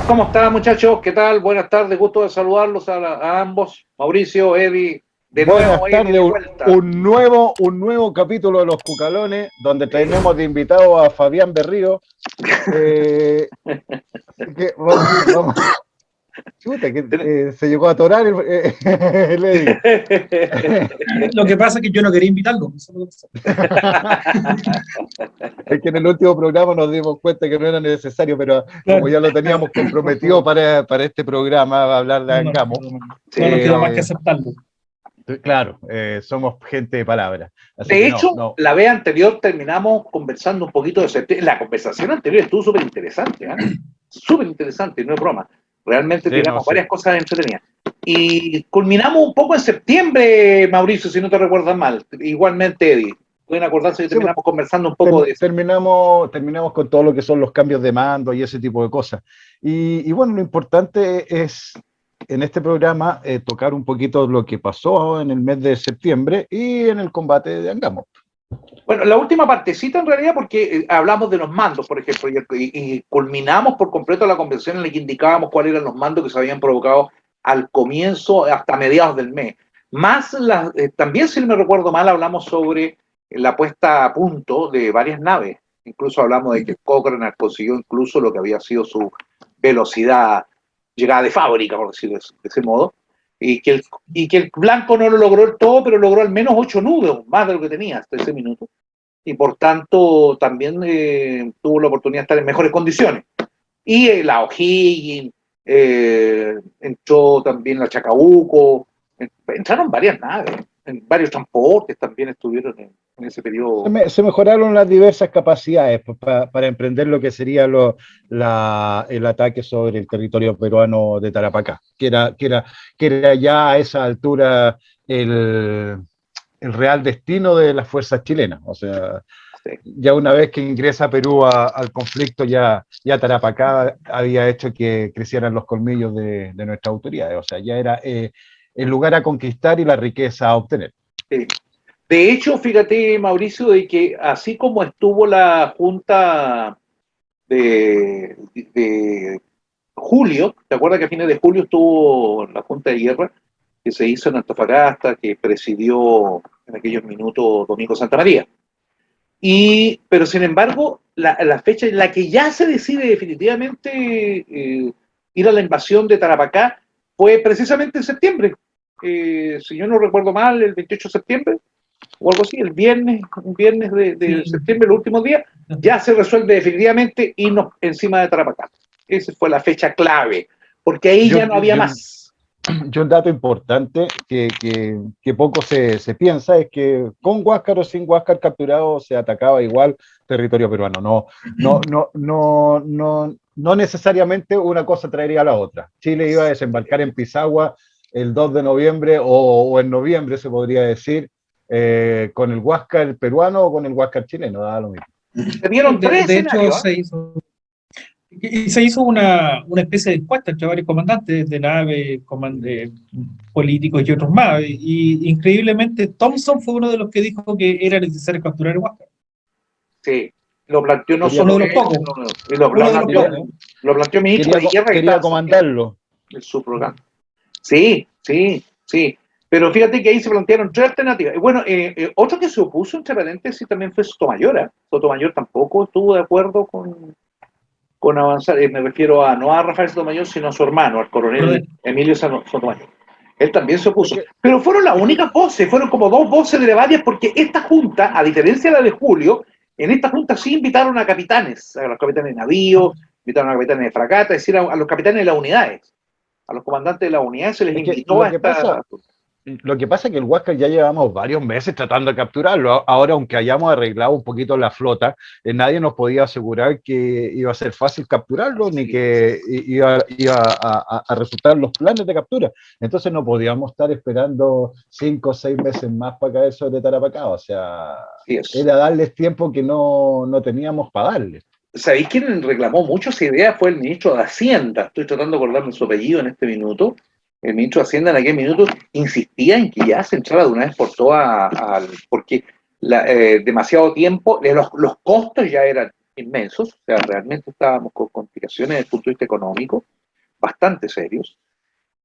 ¿Cómo están, muchachos? ¿Qué tal? Buenas tardes, gusto de saludarlos a ambos. Mauricio, Eddie, de Buenas nuevo, tardes, Eddie, de vuelta. un nuevo capítulo de Los Cucalones, donde tenemos de invitado a Fabián Berrío. Así que vamos. Chuta, que se llegó a atorar el Eddie. Lo que pasa es que yo no quería invitarlo. Es que en el último programa nos dimos cuenta que no era necesario, pero como ya lo teníamos comprometido para este programa, a hablar de Angamo. No quedó más que aceptarlo. Claro, somos gente de palabra. Así de que hecho, la vez anterior terminamos conversando un poquito de septiembre. La conversación anterior estuvo súper interesante, ¿eh? Súper interesante, no es broma. Realmente tiramos varias cosas entretenidas. Y culminamos un poco en septiembre, Mauricio, si no te recuerdas mal. Igualmente, Eddie. Pueden acordarse que terminamos conversando un poco de eso. Terminamos con todo lo que son los cambios de mando y ese tipo de cosas. Y bueno, lo importante es en este programa tocar un poquito lo que pasó en el mes de septiembre y en el combate de Angamo. Bueno, la última partecita en realidad, porque hablamos de los mandos, por ejemplo, y culminamos por completo la convención en la que indicábamos cuáles eran los mandos que se habían provocado al comienzo hasta mediados del mes. Más también, si no me recuerdo mal, hablamos sobre la puesta a punto de varias naves. Incluso hablamos de que Cochrane consiguió incluso lo que había sido su velocidad llegada de fábrica, por decirlo de ese modo. Y que el blanco no lo logró el todo, pero logró al menos 8 nudos, más de lo que tenía hasta ese minuto. Y por tanto también tuvo la oportunidad de estar en mejores condiciones. Y la O'Higgins, entró también la Chacabuco, entraron varias naves, varios transportes también estuvieron en ese periodo. Se mejoraron las diversas capacidades para emprender lo que sería el ataque sobre el territorio peruano de Tarapacá, que era ya a esa altura el real destino de las fuerzas chilenas. O sea, ya una vez que ingresa Perú al conflicto, ya Tarapacá había hecho que crecieran los colmillos de nuestras autoridades. O sea, ya era el lugar a conquistar y la riqueza a obtener. Sí. De hecho, fíjate, Mauricio, de que así como estuvo la Junta de julio, ¿te acuerdas que a fines de julio estuvo la Junta de Guerra que se hizo en Antofagasta, que presidió en aquellos minutos Domingo Santa María? Pero sin embargo, la fecha en la que ya se decide definitivamente ir a la invasión de Tarapacá fue precisamente en septiembre. Si yo no recuerdo mal, el 28 de septiembre, o algo así, un viernes de septiembre, el último día, ya se resuelve definitivamente irnos encima de Tarapacá. Esa fue la fecha clave, porque ahí ya no había más. Y un dato importante que poco se piensa es que con Huáscar o sin Huáscar capturado se atacaba igual territorio peruano. No necesariamente una cosa traería a la otra. Chile iba a desembarcar en Pisagua el 2 de noviembre o en noviembre, se podría decir, con el Huáscar peruano o con el Huáscar chileno, da lo mismo. Se vieron tres de hecho, escenarios. se hizo una especie de encuesta entre varios comandantes de nave, políticos y otros más. Y increíblemente, Thompson fue uno de los que dijo que era necesario capturar el Huáscar. Sí, lo planteó no solo uno de los pocos. Lo planteó ministro de Guerra. Quería comandarlo. El subrogante. Sí. Pero fíjate que ahí se plantearon tres alternativas. Bueno, otro que se opuso, entre paréntesis, también fue Sotomayor. Sotomayor tampoco estuvo de acuerdo con avanzar. Me refiero no a Rafael Sotomayor, sino a su hermano, al coronel Emilio Sotomayor. Él también se opuso. Pero fueron las únicas voces, fueron como 2 voces de varias, porque esta junta, a diferencia de la de Julio, en esta junta sí invitaron a capitanes, a los capitanes de navío, invitaron a capitanes de fragata, es decir, a los capitanes de las unidades. A los comandantes de las unidades se les invitó a esta... Lo que pasa es que el Huáscar ya llevamos varios meses tratando de capturarlo. Ahora, aunque hayamos arreglado un poquito la flota, nadie nos podía asegurar que iba a ser fácil capturarlo, ni que iba a resultar los planes de captura. Entonces no podíamos estar esperando 5 o 6 meses más para caer sobre Tarapacá. O sea, era darles tiempo que no teníamos para darles. ¿Sabéis quién reclamó mucho esa idea? Fue el ministro de Hacienda. Estoy tratando de acordarme su apellido en este minuto. El ministro de Hacienda en aquel minuto insistía en que ya se entrara de una vez por todas, porque demasiado tiempo, los costos ya eran inmensos, o sea, realmente estábamos con complicaciones desde el punto de vista económico, bastante serios,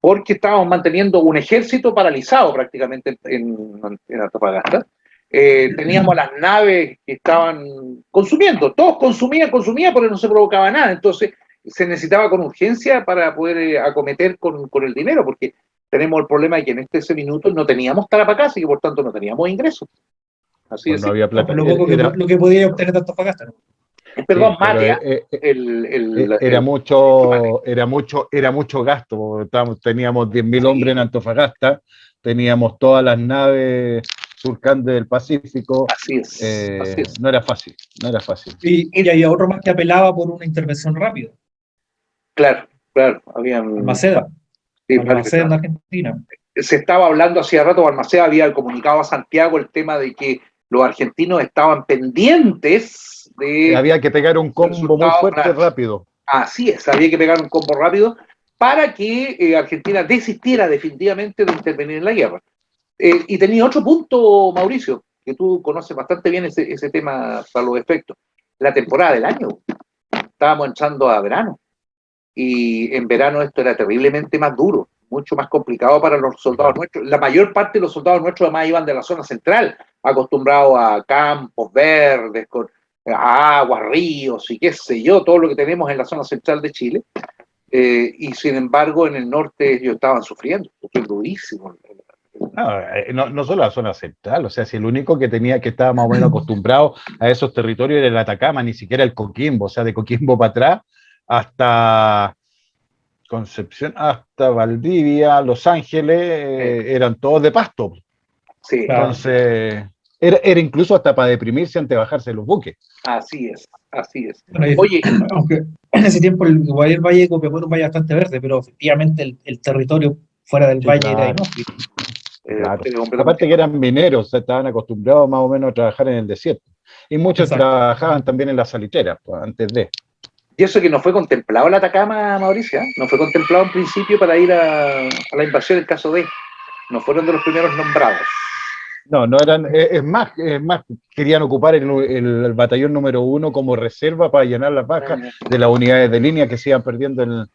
porque estábamos manteniendo un ejército paralizado prácticamente en Antofagasta. Teníamos las naves que estaban consumiendo, todos consumían, pero no se provocaba nada, entonces se necesitaba con urgencia para poder acometer con el dinero, porque tenemos el problema de que en ese minuto no teníamos Tarapacá, y que por tanto no teníamos ingresos. Así pues no había plata. Lo que podía obtener de Antofagasta, ¿no? Perdón, sí, Matea. Era mucho gasto. Teníamos 10.000 hombres en Antofagasta, teníamos todas las naves surcantes del Pacífico. Así es. No era fácil. Y había otro más que apelaba por una intervención rápida. Claro. Habían Balmaceda. Sí, Balmaceda en Argentina. Se estaba hablando hacía rato, Balmaceda había comunicado a Santiago el tema de que los argentinos estaban pendientes de... Había que pegar un combo muy fuerte rápido. Así es, había que pegar un combo rápido para que Argentina desistiera definitivamente de intervenir en la guerra. Y tenía otro punto, Mauricio, que tú conoces bastante bien ese tema para los efectos. La temporada del año. Estábamos entrando a verano. Y en verano esto era terriblemente más duro, mucho más complicado para los soldados nuestros. La mayor parte de los soldados nuestros además iban de la zona central, acostumbrados a campos verdes, a aguas, ríos y qué sé yo, todo lo que tenemos en la zona central de Chile. Y sin embargo en el norte ellos estaban sufriendo durísimo. No solo la zona central, o sea, si el único que estaba más o menos acostumbrado a esos territorios era el Atacama, ni siquiera el Coquimbo, o sea, de Coquimbo para atrás, hasta Concepción, hasta Valdivia, Los Ángeles, eran todos de pasto. Sí. Entonces, era incluso hasta para deprimirse antes de bajarse los buques. Así es. Bueno, oye, aunque en ese tiempo el Valle de Copiapó era un valle bastante verde, pero efectivamente el territorio fuera del valle era inhóspito. Claro. Aparte que eran mineros, o sea, estaban acostumbrados más o menos a trabajar en el desierto. Y muchos trabajaban también en las salitreras, pues, antes de... Y eso que no fue contemplado el Atacama, Mauricio, no fue contemplado en principio para ir a la invasión en caso de... No fueron de los primeros nombrados. No eran, es más, querían ocupar el batallón número 1 como reserva para llenar las bajas de las unidades de línea que se iban perdiendo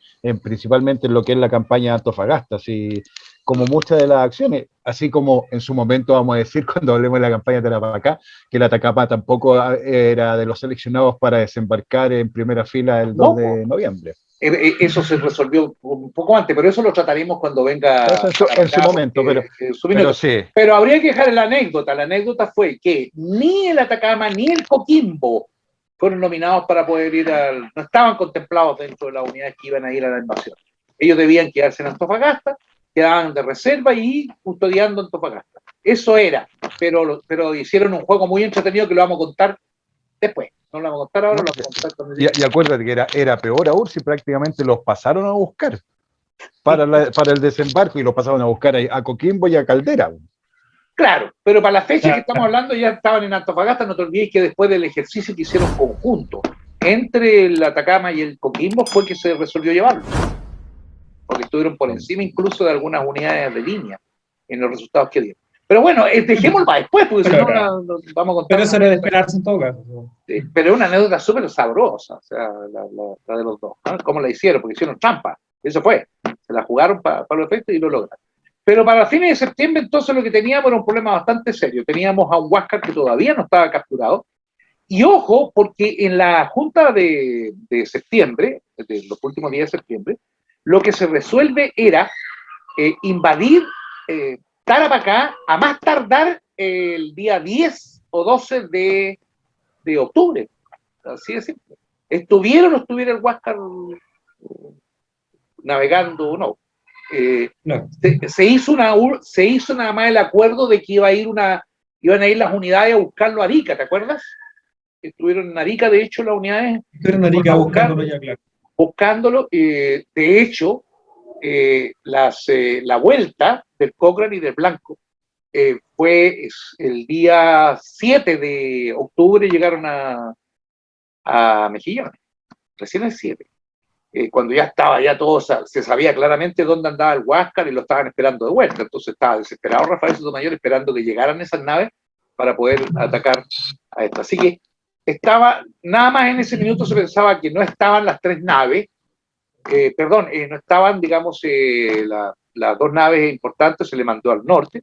principalmente en lo que es la campaña de Antofagasta, así como muchas de las acciones, así como en su momento vamos a decir cuando hablemos de la campaña de Tarapacá, que el Atacama tampoco era de los seleccionados para desembarcar en primera fila el 2 de noviembre. Eso se resolvió un poco antes, pero eso lo trataremos cuando venga en su momento, pero sí. Pero habría que dejar la anécdota. La anécdota fue que ni el Atacama ni el Coquimbo fueron nominados para poder ir no estaban contemplados dentro de las unidades que iban a ir a la invasión. Ellos debían quedarse en Antofagasta, quedaban de reserva y custodiando Antofagasta. Eso era, pero hicieron un juego muy entretenido que lo vamos a contar después. No lo vamos a contar ahora, lo vamos a contar y acuérdate que era peor aún si prácticamente los pasaron a buscar para el desembarco y los pasaron a buscar a Coquimbo y a Caldera. Claro, pero para la fecha que estamos hablando ya estaban en Antofagasta. No te olvides que después del ejercicio que hicieron conjunto entre el Atacama y el Coquimbo fue que se resolvió llevarlo, porque estuvieron por encima incluso de algunas unidades de línea en los resultados que dieron. Pero bueno, dejémoslo para después, porque si no vamos a contar. Pero eso era de esperarse en todo caso. Pero es una anécdota súper sabrosa, o sea, la de los dos, ¿no? ¿Cómo la hicieron? Porque hicieron trampa, eso fue. Se la jugaron para los efectos y lo lograron. Pero para fines de septiembre, entonces, lo que teníamos era un problema bastante serio. Teníamos a un Huáscar que todavía no estaba capturado. Y ojo, porque en la junta de septiembre, de los últimos días de septiembre, lo que se resuelve era invadir Tarapacá a más tardar el día 10 o 12 de octubre. Así de simple. Estuviera o no estuviera el Huáscar navegando o no. Claro. Se hizo nada más el acuerdo de que iban a ir las unidades a buscarlo a Arica, ¿te acuerdas? Estuvieron en Arica, de hecho, las unidades. Estuvieron en Arica buscándolo ya, claro. Buscándolo, de hecho, la vuelta del Cochrane y del Blanco fue el día 7 de octubre, llegaron a Mejillones, recién el 7. Cuando ya estaba, ya todo se sabía claramente dónde andaba el Huáscar y lo estaban esperando de vuelta. Entonces estaba desesperado Rafael Sotomayor esperando que llegaran esas naves para poder atacar a esta. Así que nada más en ese minuto se pensaba que no estaban las tres naves, no estaban, digamos, las dos naves importantes, se le mandó al norte,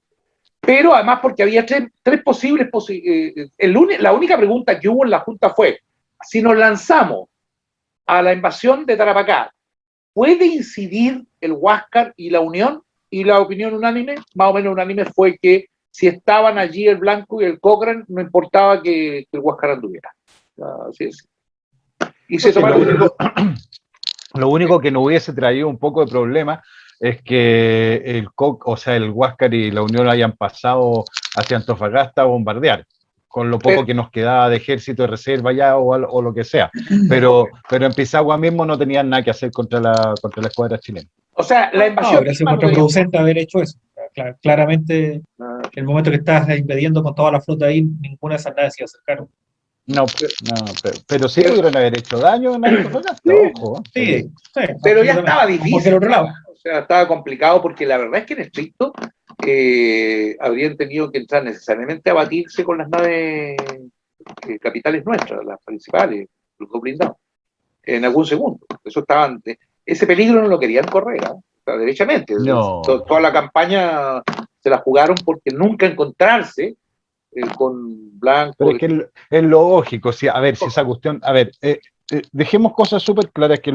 pero además porque había tres posibles, la única pregunta que hubo en la Junta fue, si nos lanzamos a la invasión de Tarapacá, ¿puede incidir el Huáscar y la Unión? Y la opinión unánime, más o menos unánime, fue que si estaban allí el Blanco y el Cochrane, no importaba que el Huáscar anduviera. Así es. Y se tomaron... Lo único que nos hubiese traído un poco de problema es que el Huáscar y la Unión hayan pasado hacia Antofagasta a bombardear, con lo poco que nos quedaba de ejército de reserva ya o lo que sea. Pero en Pisagua mismo no tenían nada que hacer contra la escuadra chilena. O sea, la invasión... No, habría sido contraproducente haber hecho eso. Claramente, en el momento que estás invadiendo con toda la flota ahí, ninguna de esas naves se acercaron. No, pero sí pudieron haber hecho daño en Antofagasta, ojo. Sí, pero ya estaba difícil. O sea, estaba complicado porque la verdad es que en estricto habrían tenido que entrar necesariamente a batirse con las naves capitales nuestras, las principales, los dos blindados, en algún segundo. Ese peligro no lo querían correr, o sea, derechamente. No. Toda la campaña se la jugaron porque nunca encontrarse con Blanco. Pero es que es lógico, si esa cuestión, dejemos cosas súper claras, que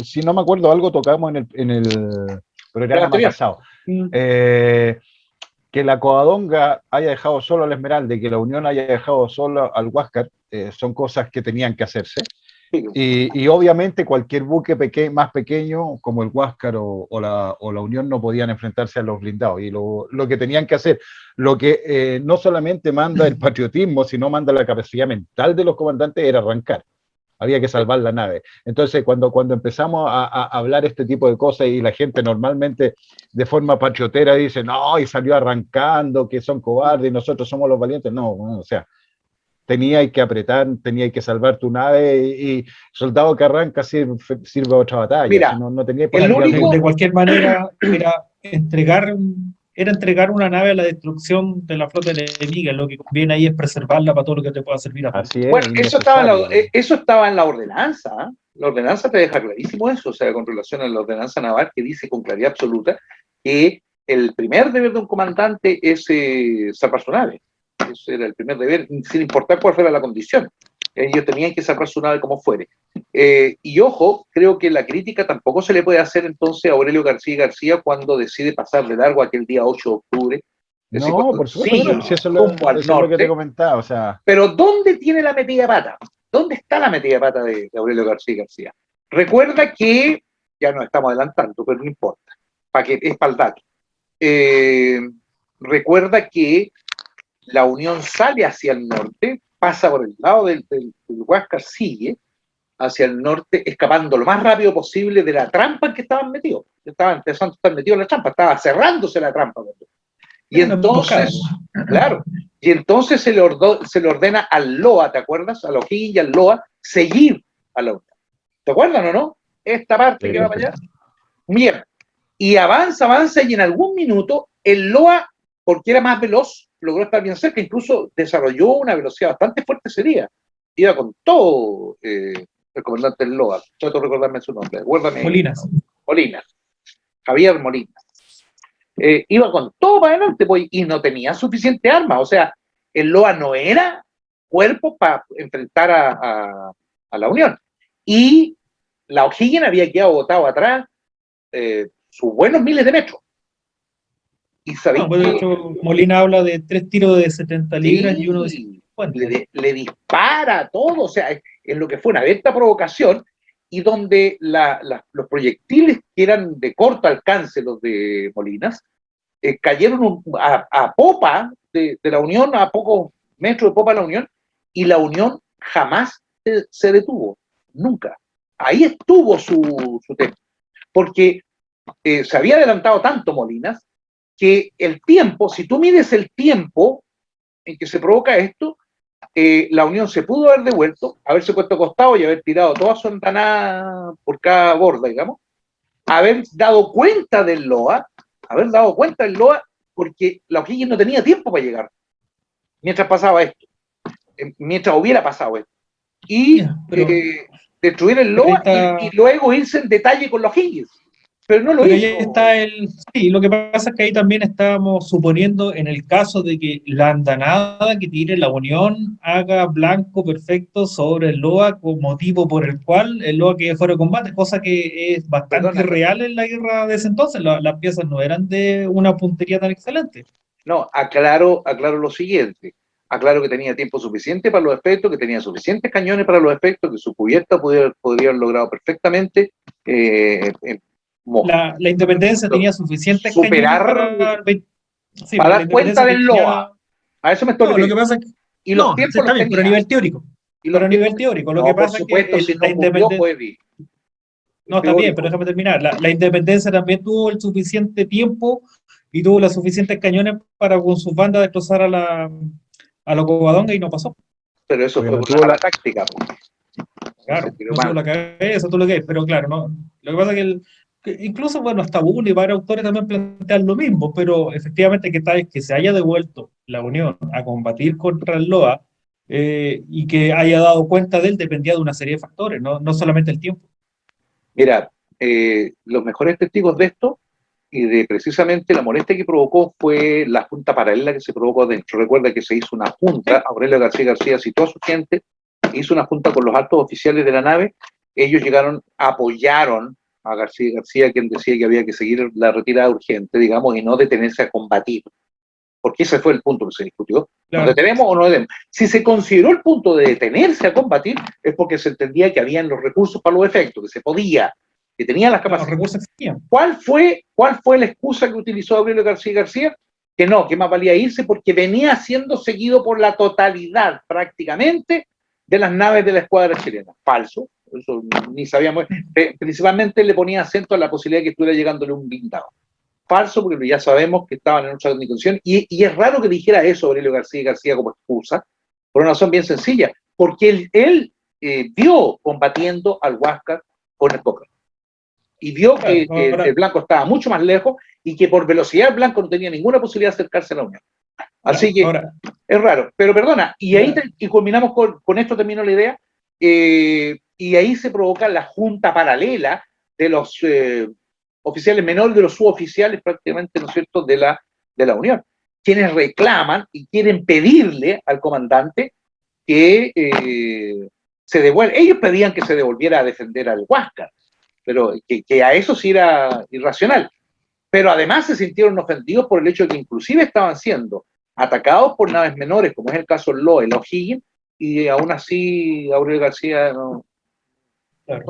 si no me acuerdo algo tocamos en el programa pasado, que la Covadonga haya dejado solo al Esmeralda y que la Unión haya dejado solo al Huáscar, son cosas que tenían que hacerse. Sí. Y obviamente cualquier buque más pequeño como el Huáscar o la Unión no podían enfrentarse a los blindados. Y lo que tenían que hacer, lo que no solamente manda el patriotismo, sino manda la capacidad mental de los comandantes, era arrancar. Había que salvar la nave. Entonces, cuando empezamos a hablar este tipo de cosas y la gente normalmente de forma patriotera dice, no, y salió arrancando, que son cobardes y nosotros somos los valientes, no, o sea, tenías que apretar, tenías que salvar tu nave y soldado que arranca sirve a otra batalla. Mira, si no tenía de cualquier manera era entregar una nave a la destrucción de la flota enemiga. Lo que conviene ahí es preservarla para todo lo que te pueda servir. Bueno, eso estaba en la ordenanza. ¿eh? La ordenanza te deja clarísimo eso, o sea, con relación a la ordenanza naval, que dice con claridad absoluta que el primer deber de un comandante es salvar su nave. Ese era el primer deber, sin importar cuál fuera la condición. Ellos tenían que salvar su nave como fuere. Y ojo, creo que la crítica tampoco se le puede hacer entonces a Aurelio García cuando decide pasar de largo aquel día 8 de octubre. No, por supuesto, si eso es lo que te comentaba. O sea. Pero ¿dónde tiene la metida de pata? ¿Dónde está la metida de pata de Aurelio García? Recuerda que, ya nos estamos adelantando, pero no importa, es para el dato. Recuerda que la Unión sale hacia el norte, pasa por el lado del Huáscar, sigue hacia el norte, escapando lo más rápido posible de la trampa en que estaban metidos. Estaban empezando a estar metidos en la trampa, estaba cerrándose la trampa. Y entonces, se le ordena al Loa, ¿te acuerdas? A los O'Higgins y al Loa, seguir a la Unión. ¿Te acuerdan o no? Esta parte que va para allá. Bien. Y avanza, y en algún minuto el Loa, porque era más veloz, logró estar bien cerca, incluso desarrolló una velocidad bastante fuerte ese día. Iba con todo el comandante del Loa. Trato de recordarme su nombre. Acuérdame. Molinas. Javier Molinas. Iba con todo para adelante, pues, y no tenía suficiente arma. O sea, el Loa no era cuerpo para enfrentar a la Unión. Y la O'Higgins había quedado botado atrás sus buenos miles de metros. Y sabéis Pues de hecho, Molina habla de 3 tiros de 70 libras y uno de 50. Le dispara todo, o sea, en lo que fue una abierta provocación, y donde los proyectiles que eran de corto alcance, los de Molinas, cayeron a popa de la Unión, a pocos metros de popa de la Unión, y la Unión jamás se detuvo, nunca. Ahí estuvo su tema, porque se había adelantado tanto Molinas, que el tiempo, si tú mides el tiempo en que se provoca esto, la Unión se pudo haber devuelto, haberse puesto costado y haber tirado toda su empanada por cada borda, digamos, haber dado cuenta del LOA, porque la O'Higgins no tenía tiempo para llegar, mientras pasaba esto, mientras hubiera pasado esto. Y destruir el LOA y luego irse en detalle con los O'Higgins. Pero no lo hizo. Ahí está sí, lo que pasa es que ahí también estábamos suponiendo, en el caso de que la andanada que tire la Unión haga blanco perfecto sobre el LOA como motivo por el cual el LOA quede fuera de combate, cosa que es bastante real en la guerra de ese entonces. Las piezas no eran de una puntería tan excelente. No, aclaro lo siguiente. Aclaro que tenía tiempo suficiente para los efectos, que tenía suficientes cañones para los efectos, que su cubierta podría haber logrado perfectamente la Independencia tenía suficientes superar para dar cuenta del LOA. A eso me estoy refiriendo. Lo que pasa es que y los tiempos está bien, pero a nivel teórico. Pero a nivel teórico, lo que pasa es que si la Independencia... No, está bien, pero déjame terminar. La Independencia también tuvo el suficiente tiempo y tuvo los suficientes cañones para con sus bandas destrozar a la Covadonga y no pasó. Pero eso fue por la táctica. Claro, no solo la cabeza, todo lo que es, pero claro, no. Lo que pasa es que incluso, bueno, hasta Bull y varios autores también plantean lo mismo, pero efectivamente que se haya devuelto la Unión a combatir contra el LOA y que haya dado cuenta de él dependía de una serie de factores, no solamente el tiempo. Mira, los mejores testigos de esto y de precisamente la molestia que provocó fue la junta paralela que se provocó adentro. Recuerda que se hizo una junta, Aurelio García citó a su gente, hizo una junta con los altos oficiales de la nave, ellos apoyaron a García, quien decía que había que seguir la retirada urgente, digamos, y no detenerse a combatir, porque ese fue el punto que se discutió. Claro. ¿Nos detenemos o no detenemos? Si se consideró el punto de detenerse a combatir, es porque se entendía que habían los recursos para los efectos, que se podía, que tenían las capacidades. ¿Cuál fue la excusa que utilizó Aurelio García? Que no, que más valía irse porque venía siendo seguido por la totalidad, prácticamente, de las naves de la escuadra chilena. Falso, eso ni sabíamos. Principalmente le ponía acento a la posibilidad de que estuviera llegándole un blindado. Falso, porque ya sabemos que estaban en otra condición, y es raro que dijera eso Aurelio García como excusa, por una razón bien sencilla, porque él vio combatiendo al Huáscar con el Cochrane, y vio que el Blanco estaba mucho más lejos, y que por velocidad el Blanco no tenía ninguna posibilidad de acercarse a la Unión. Así que es raro, pero perdona, y ahí y culminamos con esto, termino la idea, y ahí se provoca la junta paralela de los oficiales menores, de los suboficiales prácticamente, ¿no es cierto?, de la Unión, quienes reclaman y quieren pedirle al comandante que se devuelva. Ellos pedían que se devolviera a defender al Huáscar, pero que a eso sí era irracional. Pero además se sintieron ofendidos por el hecho de que inclusive estaban siendo atacados por naves menores, como es el caso del LOA, el O'Higgins, y aún así Aurelio García no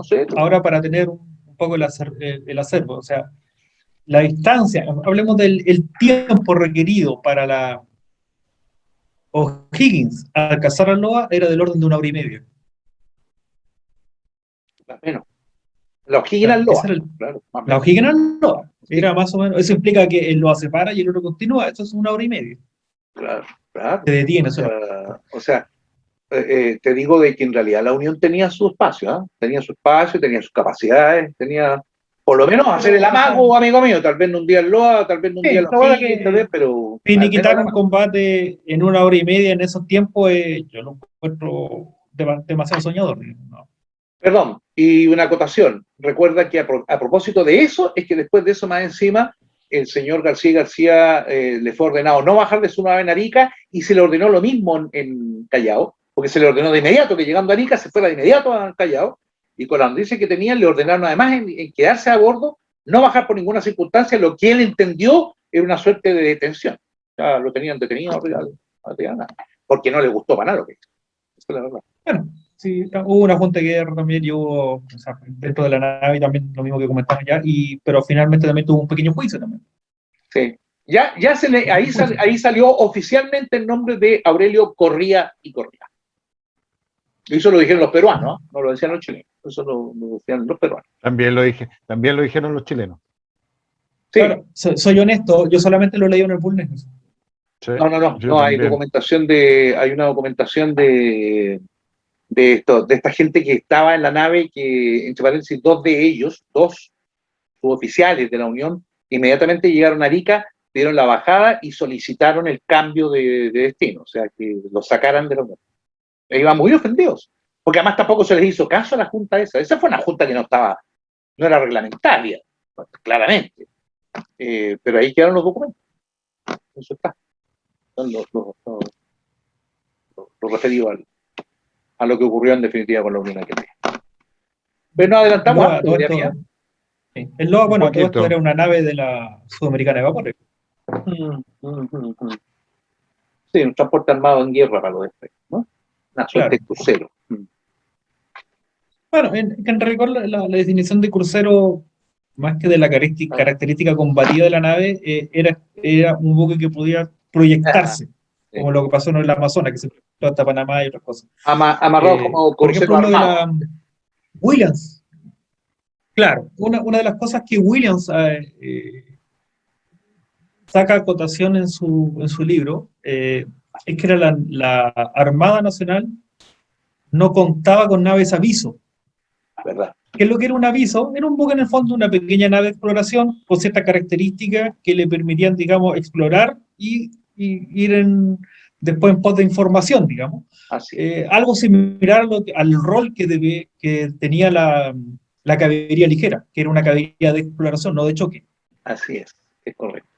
sé. Ahora, para tener un poco el acervo, o sea, la distancia, hablemos del tiempo requerido para la O'Higgins alcanzar al LOA era del orden de 1 hora y media. Menos. La O'Higgins al LOA. La O'Higgins al LOA. Era más o menos, eso implica que el LOA se para y el otro continúa, eso es 1 hora y media. Claro. Se detiene. O sea, te digo de que en realidad la Unión tenía su espacio, ¿eh? Tenía su espacio, tenía sus capacidades, tenía, por lo menos, hacer el amago, amigo mío, tal vez no un día el LOA, tal vez no un día el O'Higgins, tal vez, pero... Finiquitar un combate en 1 hora y media en esos tiempos, yo lo encuentro demasiado soñador, ¿no? Perdón, y una acotación. Recuerda que a propósito de eso, es que después de eso más encima, el señor García le fue ordenado no bajar de su nave en Arica, y se le ordenó lo mismo en Callao, porque se le ordenó de inmediato que llegando a Arica se fuera de inmediato a Callao, y con la noticia que tenían le ordenaron además en quedarse a bordo no bajar por ninguna circunstancia, lo que él entendió era una suerte de detención. Ya lo tenían detenido, porque no le gustó para nada lo que hizo. Esa es la verdad. Bueno, sí, hubo una junta de guerra también, y hubo, o sea, dentro de la nave también, lo mismo que comentamos ya, pero finalmente también tuvo un pequeño juicio también. Sí. Ahí salió oficialmente el nombre de Aurelio Corría y Corría. Y eso lo dijeron los peruanos, ¿no? No lo decían los chilenos. Eso lo decían los peruanos. También lo dijeron los chilenos. Sí. Claro, soy honesto, yo solamente lo leí en el Bulnes. Sí, no, hay una documentación de esta gente que estaba en la nave, que, entre paréntesis, dos suboficiales de la Unión, inmediatamente llegaron a Arica, dieron la bajada y solicitaron el cambio de destino, o sea, que los sacaran de la Unión. Iban muy ofendidos, porque además tampoco se les hizo caso a la junta esa. Esa fue una junta que no era reglamentaria, claramente. Pero ahí quedaron los documentos. Eso está. Son lo referido a lo que ocurrió en definitiva con la Unión Europea. Pero nos adelantamos a el LOA, bueno, todo esto era una nave de la Sudamericana de Vapores. Sí, un transporte armado en guerra para los despegues, ¿no? Una suerte de crucero. Bueno, en rigor la definición de crucero, más que de la característica combativa de la nave, era un buque que podía proyectarse, como lo que pasó en el Amazonas, que se proyectó hasta Panamá y otras cosas. Amarrado como por ejemplo, armado. Uno de la Williams. Claro, una de las cosas que Williams saca a cotación en su libro es que era la Armada Nacional no contaba con naves aviso. ¿Verdad? ¿Qué es lo que era un aviso? Era un buque, en el fondo, una pequeña nave de exploración con ciertas características que le permitían, digamos, explorar y ir después en pos de información, digamos. Algo similar al rol que tenía la caballería ligera, que era una caballería de exploración, no de choque. Así es correcto.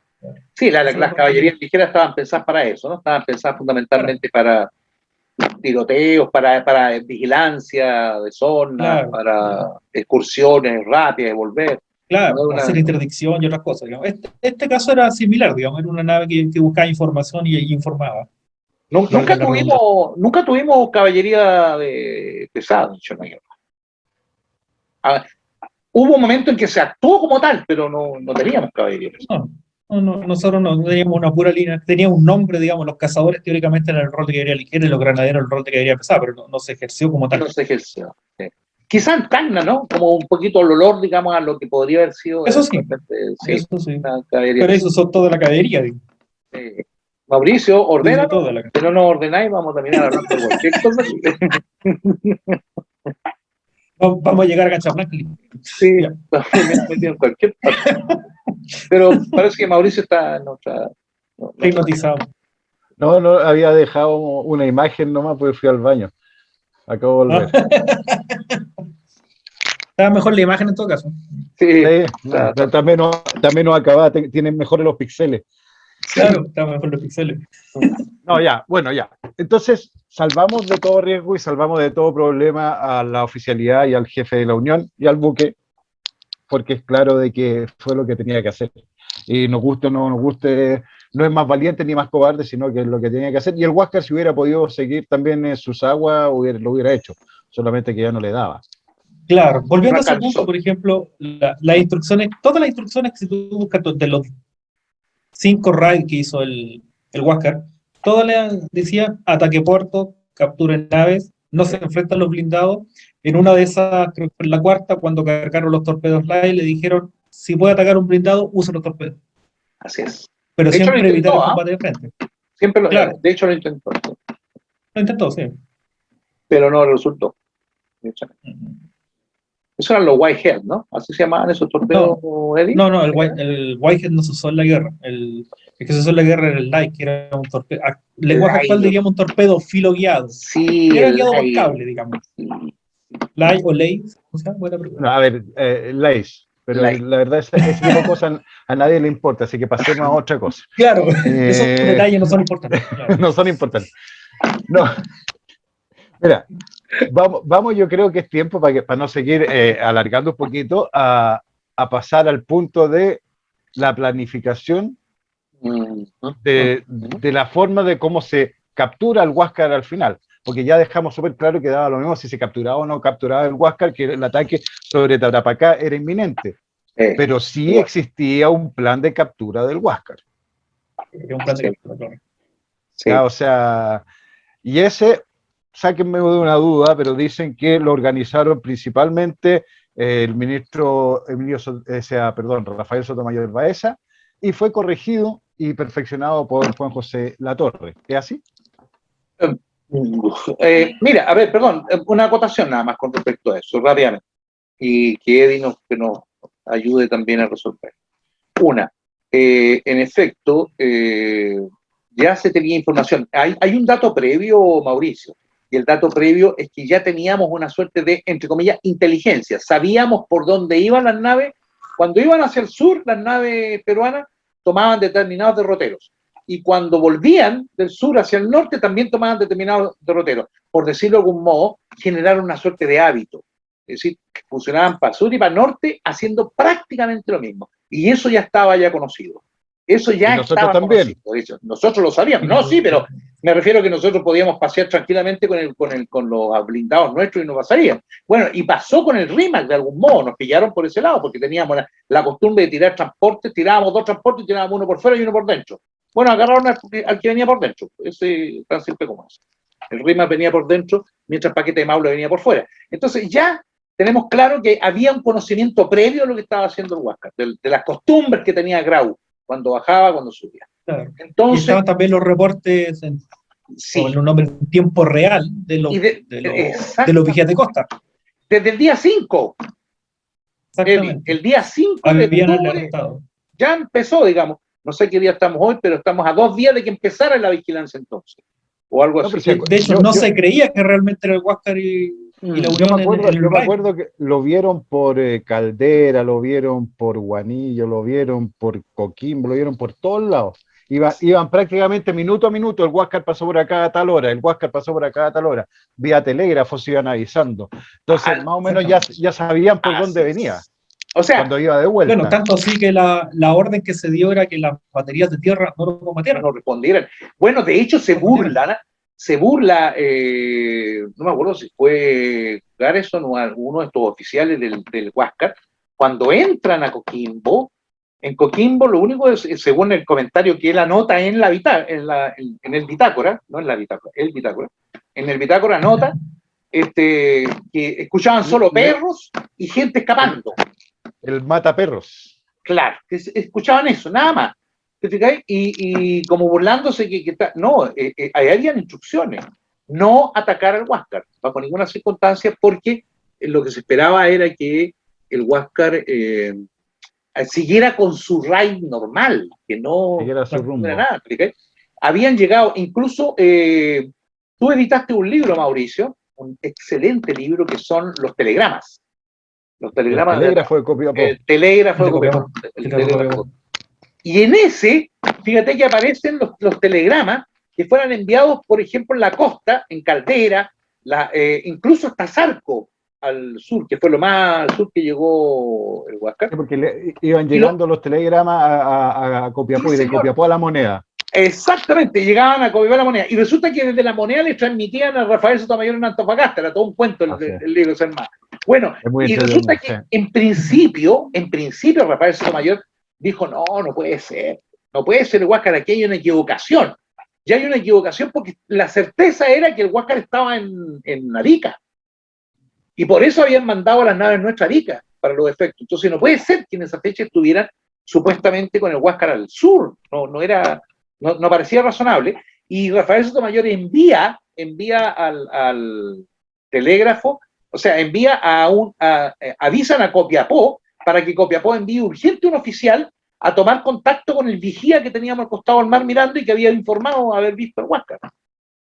Sí, las caballerías ligeras estaban pensadas para eso, ¿no? Estaban pensadas fundamentalmente para tiroteos, para vigilancia de zonas, para excursiones rápidas y volver. Claro, para hacer interdicción y otras cosas. Digamos. Este caso era similar, digamos, era una nave que buscaba información y informaba. Nunca tuvimos caballería pesada, hubo un momento en que se actuó como tal, pero no teníamos caballería pesada. No, nosotros no teníamos una pura línea, tenía un nombre, digamos, los cazadores teóricamente eran el rol de caballería ligera y los granaderos el rol de caballería pesada, pero no se ejerció como tal. No se ejerció, sí. Quizá en Tacna, ¿no? Como un poquito el olor, digamos, a lo que podría haber sido. Eso sí, eso sí. Pero eso son toda la caballería, digo. Mauricio, ordena, si no nos ordenáis, vamos a terminar hablando de cualquier cosa. Vamos a llegar a Cachablanca. Sí, vamos a meter en cualquier parte. Pero parece que Mauricio está en otra. Hipnotizado. No, había dejado una imagen nomás porque fui al baño. Acabo de volver. Estaba mejor la imagen en todo caso. Sí, también no acaba, tienen mejores los píxeles. Claro, está mejor los píxeles. No, ya. Entonces, salvamos de todo riesgo y salvamos de todo problema a la oficialidad y al jefe de la Unión y al buque, porque es claro de que fue lo que tenía que hacer. Y nos guste o no nos guste, no es más valiente ni más cobarde, sino que es lo que tenía que hacer. Y el Huáscar, si hubiera podido seguir también en sus aguas, lo hubiera hecho, solamente que ya no le daba. Claro, volviendo a ese punto, por ejemplo, las instrucciones, todas las instrucciones que si tú buscas de los 5 raids que hizo el Huáscar, todas le decían ataque puerto, capturen naves, no se enfrentan los blindados. En una de esas, creo que fue en la cuarta, cuando cargaron los torpedos Light, le dijeron, si puede atacar un blindado, use los torpedos. Así es. Pero siempre evitar el combate de frente. Claro. De hecho lo intentó. Lo intentó, sí. Pero no resultó. Esos eran los Whitehead, ¿no? ¿Así se llamaban esos torpedos, Eddie? No, el Whitehead no se usó en la guerra. El que se usó en la guerra era el Light, que era un torpedo. Lenguaje actual diríamos un torpedo filo guiado. Sí. Era guiado por cable, digamos. Light o Lace, o sea, buena pregunta. No, a ver, Lace. Pero la verdad, ese tipo de cosas a nadie le importa, así que pasemos a otra cosa. Claro, esos detalles no son importantes. Claro. No son importantes. No. Mira, vamos, yo creo que es tiempo para no seguir alargando un poquito a a pasar al punto de la planificación de la forma de cómo se captura el Huáscar al final, porque ya dejamos súper claro que daba lo mismo si se capturaba o no capturaba el Huáscar, que el ataque sobre Tarapacá era inminente, pero sí existía un plan de captura del Huáscar. Un plan de captura, claro. Sí. O sea, y ese, sáquenme de una duda, pero dicen que lo organizaron principalmente el ministro Rafael Sotomayor Baeza, y fue corregido y perfeccionado por Juan José Latorre. ¿Es así? Mira, a ver, perdón, una acotación nada más con respecto a eso, rápidamente, y que Eddie nos ayude también a resolver. Una, en efecto, ya se tenía información. Hay un dato previo, Mauricio, y el dato previo es que ya teníamos una suerte de, entre comillas, inteligencia. Sabíamos por dónde iban las naves. Cuando iban hacia el sur, las naves peruanas tomaban determinados derroteros. Y cuando volvían del sur hacia el norte, también tomaban determinados derroteros. Por decirlo de algún modo, generaron una suerte de hábito. Es decir, funcionaban para sur y para norte haciendo prácticamente lo mismo. Y eso ya estaba ya conocido. Eso ya estaba conocido. De hecho, nosotros lo sabíamos. No, sí, pero me refiero a que nosotros podíamos pasear tranquilamente con los blindados nuestros y no pasarían. Bueno, y pasó con el RIMAC de algún modo. Nos pillaron por ese lado porque teníamos la costumbre de tirar transportes. Tirábamos 2 transportes y tirábamos uno por fuera y uno por dentro. Bueno, agarraron al que venía por dentro. Ese tan simple como eso. El RIMAC venía por dentro mientras el paquete de Maule venía por fuera. Entonces ya tenemos claro que había un conocimiento previo de lo que estaba haciendo el Huáscar, de las costumbres que tenía Grau, cuando bajaba, cuando subía. Claro. Entonces, y estaban también los reportes en tiempo real de los vigías de costa. Desde el día 5. El día 5 de octubre ya empezó, digamos. No sé qué día estamos hoy, pero estamos a 2 días de que empezara la vigilancia entonces. O algo así. De hecho, se creía que realmente era el Huáscar y la Unión yo me acuerdo que lo vieron por Caldera, lo vieron por Guanillo, lo vieron por Coquimbo, lo vieron por todos lados. Iban prácticamente minuto a minuto, el Huáscar pasó por acá a tal hora, el Huáscar pasó por acá a tal hora. Vía telégrafo se iban avisando. Entonces, más o menos ya sabían por dónde venía. O sea, cuando iba de vuelta. Bueno, tanto así que la orden que se dio era que las baterías de tierra no lo combatieran. No respondieran. Bueno, de hecho se burla, no me acuerdo si fue Garrison o alguno de estos oficiales del Huáscar, cuando entran a Coquimbo. En Coquimbo lo único es, según el comentario que él anota en el bitácora, no en la bitácora, en el bitácora anota que escuchaban solo perros y gente escapando. El mataperros. Claro, que escuchaban eso, nada más. Y como burlándose ahí habían instrucciones, no atacar al Huáscar, bajo ninguna circunstancia, porque lo que se esperaba era que el Huáscar siguiera con su raid normal, que no era nada. Habían llegado, incluso tú editaste un libro, Mauricio, un excelente libro que son los telegramas. Los telegramas. El telégrafo de Copiapó. El telégrafo de Copiapó. Y en ese, fíjate que aparecen los telegramas que fueran enviados, por ejemplo, en la costa, en Caldera, incluso hasta Zarco, al sur, que fue lo más al sur que llegó el Huáscar. Sí, porque iban llegando los telegramas a Copiapó y de Copiapó a La Moneda. Exactamente, llegaban a Copiapó a La Moneda. Y resulta que desde La Moneda les transmitían a Rafael Sotomayor en Antofagasta, era todo un cuento el libro de ser más. Bueno, y resulta que en principio Rafael Sotomayor dijo, no puede ser el Huáscar, aquí hay una equivocación. Ya hay una equivocación porque la certeza era que el Huáscar estaba en Arica. Y por eso habían mandado a las naves nuestras Arica, para los efectos. Entonces no puede ser que en esa fecha estuvieran supuestamente con el Huáscar al sur. No parecía razonable. Y Rafael Sotomayor envía al telégrafo, o sea, avisan a Copiapó para que Copiapó envíe urgente un oficial a tomar contacto con el vigía que teníamos al costado del mar mirando y que había informado haber visto el Huáscar.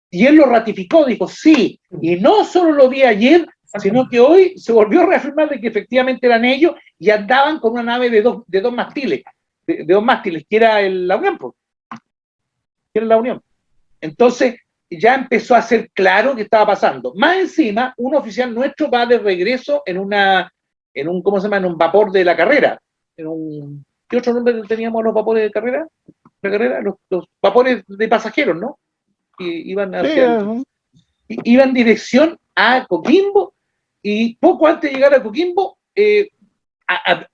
Y él lo ratificó, dijo, sí, y no solo lo vi ayer, sino que hoy se volvió a reafirmar de que efectivamente eran ellos y andaban con una nave de dos mástiles, que era la Unión. Entonces, ya empezó a ser claro que estaba pasando. Más encima, un oficial nuestro va de regreso en una en un, ¿cómo se llama? En un vapor de la carrera. ¿Qué otro nombre teníamos los vapores de carrera? Los vapores de pasajeros, ¿no? Que iban iban en dirección a Coquimbo, y poco antes de llegar a Coquimbo,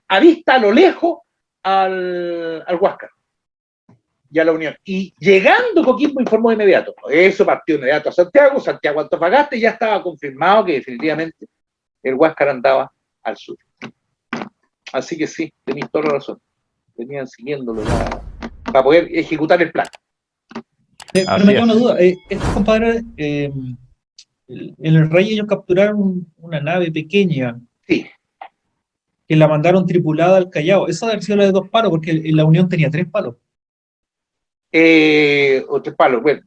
avista a lo lejos al Huáscar y a la Unión. Y llegando Coquimbo informó de inmediato. Eso partió inmediato a Santiago a Antofagasta, y ya estaba confirmado que definitivamente el Huáscar andaba al sur. Así que sí, tenéis toda la razón. Venían siguiéndolo para poder ejecutar el plan. Pero me queda una duda. Estos compadres, en el Rey, ellos capturaron una nave pequeña. Sí. Que la mandaron tripulada al Callao. Esa debe haber sido la de 2 palos, porque en la Unión tenía 3 palos. O 3 palos, bueno,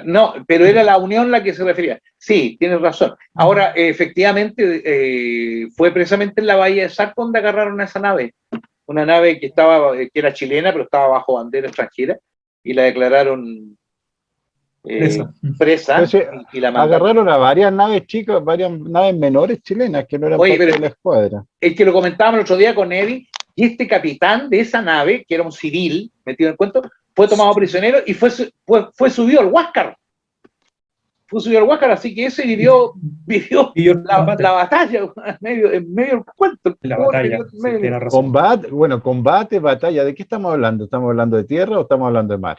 no, pero era la Unión la que se refería. Sí, tienes razón. Ahora, efectivamente, fue precisamente en la bahía de Sarco donde agarraron a esa nave. Una nave que era chilena, pero estaba bajo bandera extranjera, y la declararon presa, y la mandaron. Agarraron a varias naves chicas, varias naves menores chilenas que no eran parte de la escuadra. El que lo comentábamos el otro día con Eddie, y este capitán de esa nave, que era un civil metido en el cuento, fue tomado prisionero y fue subido al Huáscar. Así que ese vivió la batalla en medio del cuento. La batalla. Combate, batalla. ¿De qué estamos hablando? ¿Estamos hablando de tierra o estamos hablando de mar?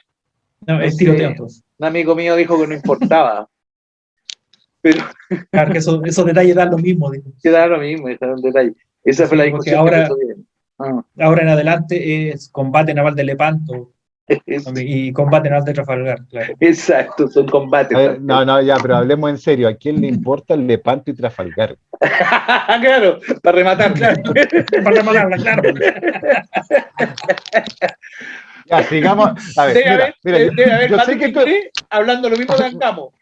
No, es tiroteo entonces. Un amigo mío dijo que no importaba. Pero claro, que esos detalles dan lo mismo. Que dan lo mismo, dan detalle. Esa fue la discusión. Ahora en adelante es combate naval de Lepanto. Y combate naval de Trafalgar, claro. Exacto, son combates. Ya, pero hablemos en serio. ¿A quién le importa el Lepanto y Trafalgar? Claro, para rematar, claro. Para rematarla, claro. Ya, sigamos. A ver, mira, yo sé que tú hablando lo mismo de Ancamo.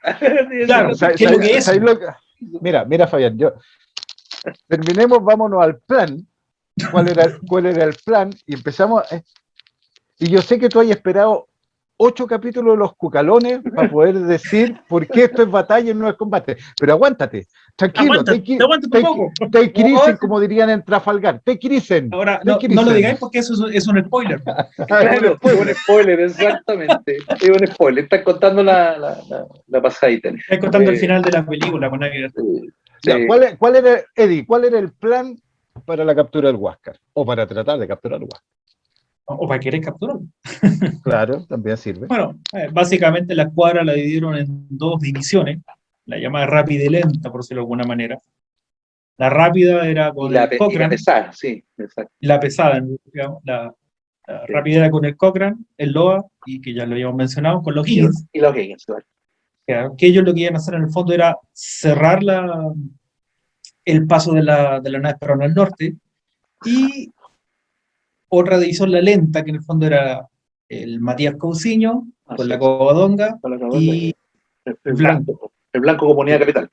Claro, ¿qué es lo que es? Mira, Fabián, terminemos, vámonos al plan. ¿Cuál era el plan? Y empezamos. Y yo sé que tú has esperado 8 capítulos de los cucalones para poder decir por qué esto es batalla y no es combate. Pero aguántate, tranquilo. Te crisen, como dirían en Trafalgar. Te crisen. Ahora, no lo digáis porque eso es un spoiler. Claro, es un spoiler, exactamente. Es un spoiler. Estás contando la pasadita. Estás contando el final de la película. Con ¿Cuál era el plan para la captura del Huáscar? O para tratar de capturar el Huáscar. O para querer capturarlo. Claro, también sirve. Bueno, básicamente la escuadra la dividieron en 2 divisiones, la llamada rápida y lenta, por decirlo de alguna manera. La rápida era con el Cochrane. Y la pesada, sí, exacto. La pesada, digamos, la rápida era con el Cochrane, el LOA, y que ya lo habíamos mencionado, con los Higgins. Y los Higgins, claro. Que ellos lo que iban a hacer en el fondo era cerrar el paso de la nave Perón al norte, y otra división, la lenta, que en el fondo era el Matías Cousiño, con la Covadonga, y el Blanco. El Blanco como unidad capital.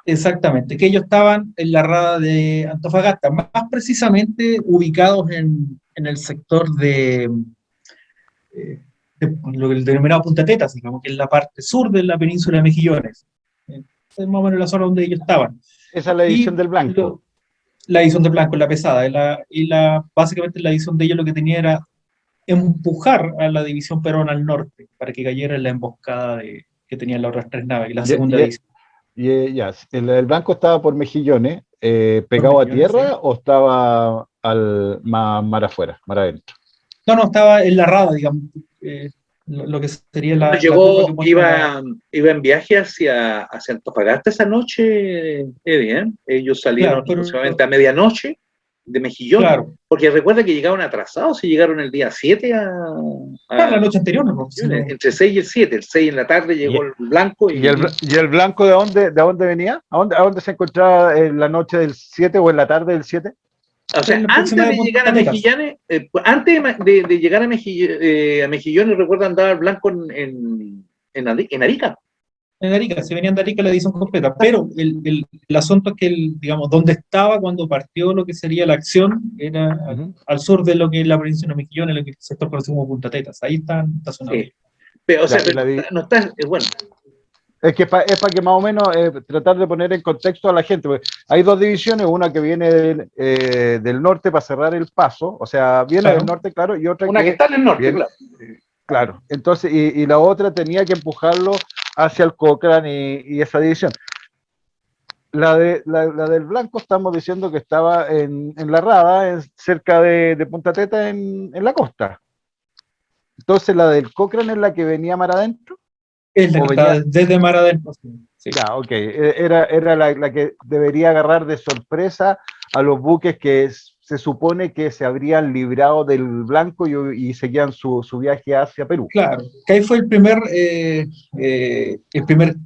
Exactamente, que ellos estaban en la rada de Antofagasta, más precisamente ubicados en el sector de lo que el denominado Punta Tetas, digamos, que es la parte sur de la península de Mejillones. Es más o menos la zona donde ellos estaban. Esa es la división del Blanco. La división del Blanco, la pesada, básicamente la división de ellos lo que tenía era empujar a la división Perón al norte, para que cayera en la emboscada que tenían las otras 3 naves, y la segunda división. ¿El Blanco estaba por Mejillones, pegado a tierra, sí, o estaba mar afuera, mar adentro? No, estaba en la rada, digamos, lo que sería la... Iba en viaje hacia Antofagasta esa noche, Eddie, ellos salieron aproximadamente a medianoche de Mejillón, claro, porque recuerda que llegaron atrasados, y llegaron el día 7 la noche anterior, ¿no? Entre 6 y el 7, el 6 en la tarde llegó el Blanco. ¿Y el Blanco de dónde venía? ¿A dónde se encontraba en la noche del 7 o en la tarde del 7? O sea, antes de llegar a Mejillones, antes de llegar a Mejillones, recuerdo andaba el Blanco en Arica. En Arica, se venían de Arica la edición completa, pero el asunto es que, digamos, donde estaba cuando partió lo que sería la acción, era al sur de lo que es la provincia de Mejillones, lo que el sector conocido como Punta Tetas. Ahí está zona. Sí. Pero, o sea, no está, bueno. Es que es para que más o menos tratar de poner en contexto a la gente. Porque hay dos divisiones, una que viene del norte para cerrar el paso, o sea, viene del norte, claro, y otra Una que está en el norte, viene, claro. claro. Entonces, y la otra tenía que empujarlo hacia el Cochrane y esa división. La del Blanco estamos diciendo que estaba en La Rada, cerca de Punta Teta, en la costa. Entonces, la del Cochrane es la que venía mar adentro. Es la ¿O que está venía? desde mar adentro. Sí. Ya, ok. Era la que debería agarrar de sorpresa a los buques que se supone que se habrían librado del Blanco y seguían su viaje hacia Perú. Claro, que ahí fue el primer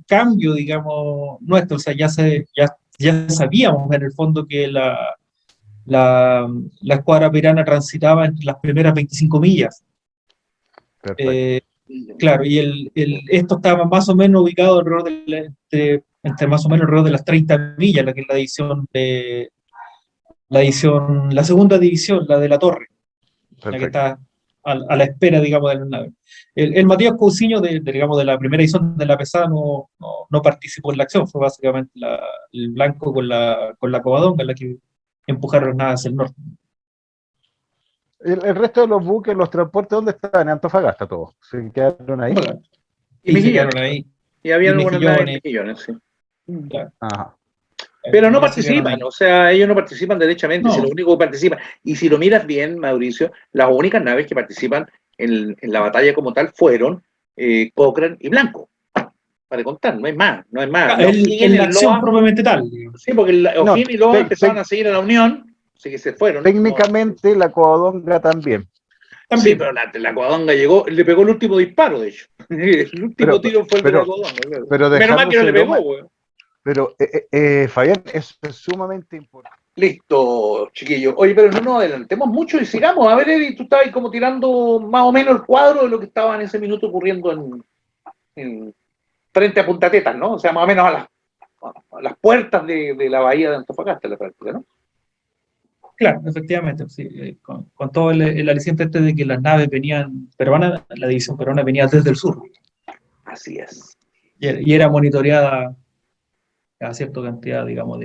cambio, digamos, nuestro. O sea, ya sabíamos en el fondo que la escuadra pirana transitaba entre las primeras 25 millas. Perfecto. Claro, y esto estaba más o menos ubicado alrededor entre más o menos alrededor de las 30 millas, la que es la segunda división, la de la Torre, la que Perfecto. está a la espera, digamos, de las naves. El Matías Cousiño, digamos, de la primera edición de la pesada, no participó en la acción, fue básicamente el Blanco con la Covadonga, la que empujaron las naves hacia el norte. El resto de los buques, los transportes, ¿dónde estaban? En Antofagasta todos. Se quedaron ahí. Y se quedaron ahí. Y había Y algunas naves en Mejillones. Mejillones, sí. Claro. Ajá. Pero no Ya se quedaron participan, ahí. o sea, ellos no participan derechamente, No. si lo único que participan, y si lo miras bien, Mauricio, las únicas naves que participan en la batalla como tal fueron Cochrane y Blanco, para contar, no hay más, no hay más. En la acción propiamente tal. Sí, porque No, O'Higgins y Loa empezaron a seguir a la Unión, así que se fueron. técnicamente la Covadonga también. Sí, pero la Covadonga llegó, le pegó el último disparo, de hecho. El último tiro fue el de la Covadonga. Claro. Pero Menos mal que no le pegó, güey. Pero, Fabián, eso es sumamente importante. Listo, chiquillos. Oye, pero no nos adelantemos mucho y sigamos. A ver, Eddie, tú estabas como tirando más o menos el cuadro de lo que estaba en ese minuto ocurriendo en frente a Punta Tetas, ¿no? O sea, más o menos a las puertas de la bahía de Antofagasta, la práctica, ¿no? Claro, efectivamente, sí, con todo el aliciente de que las naves venían peruanas, la división peruana venía desde el sur. Así es. Y era monitoreada a cierta cantidad, digamos,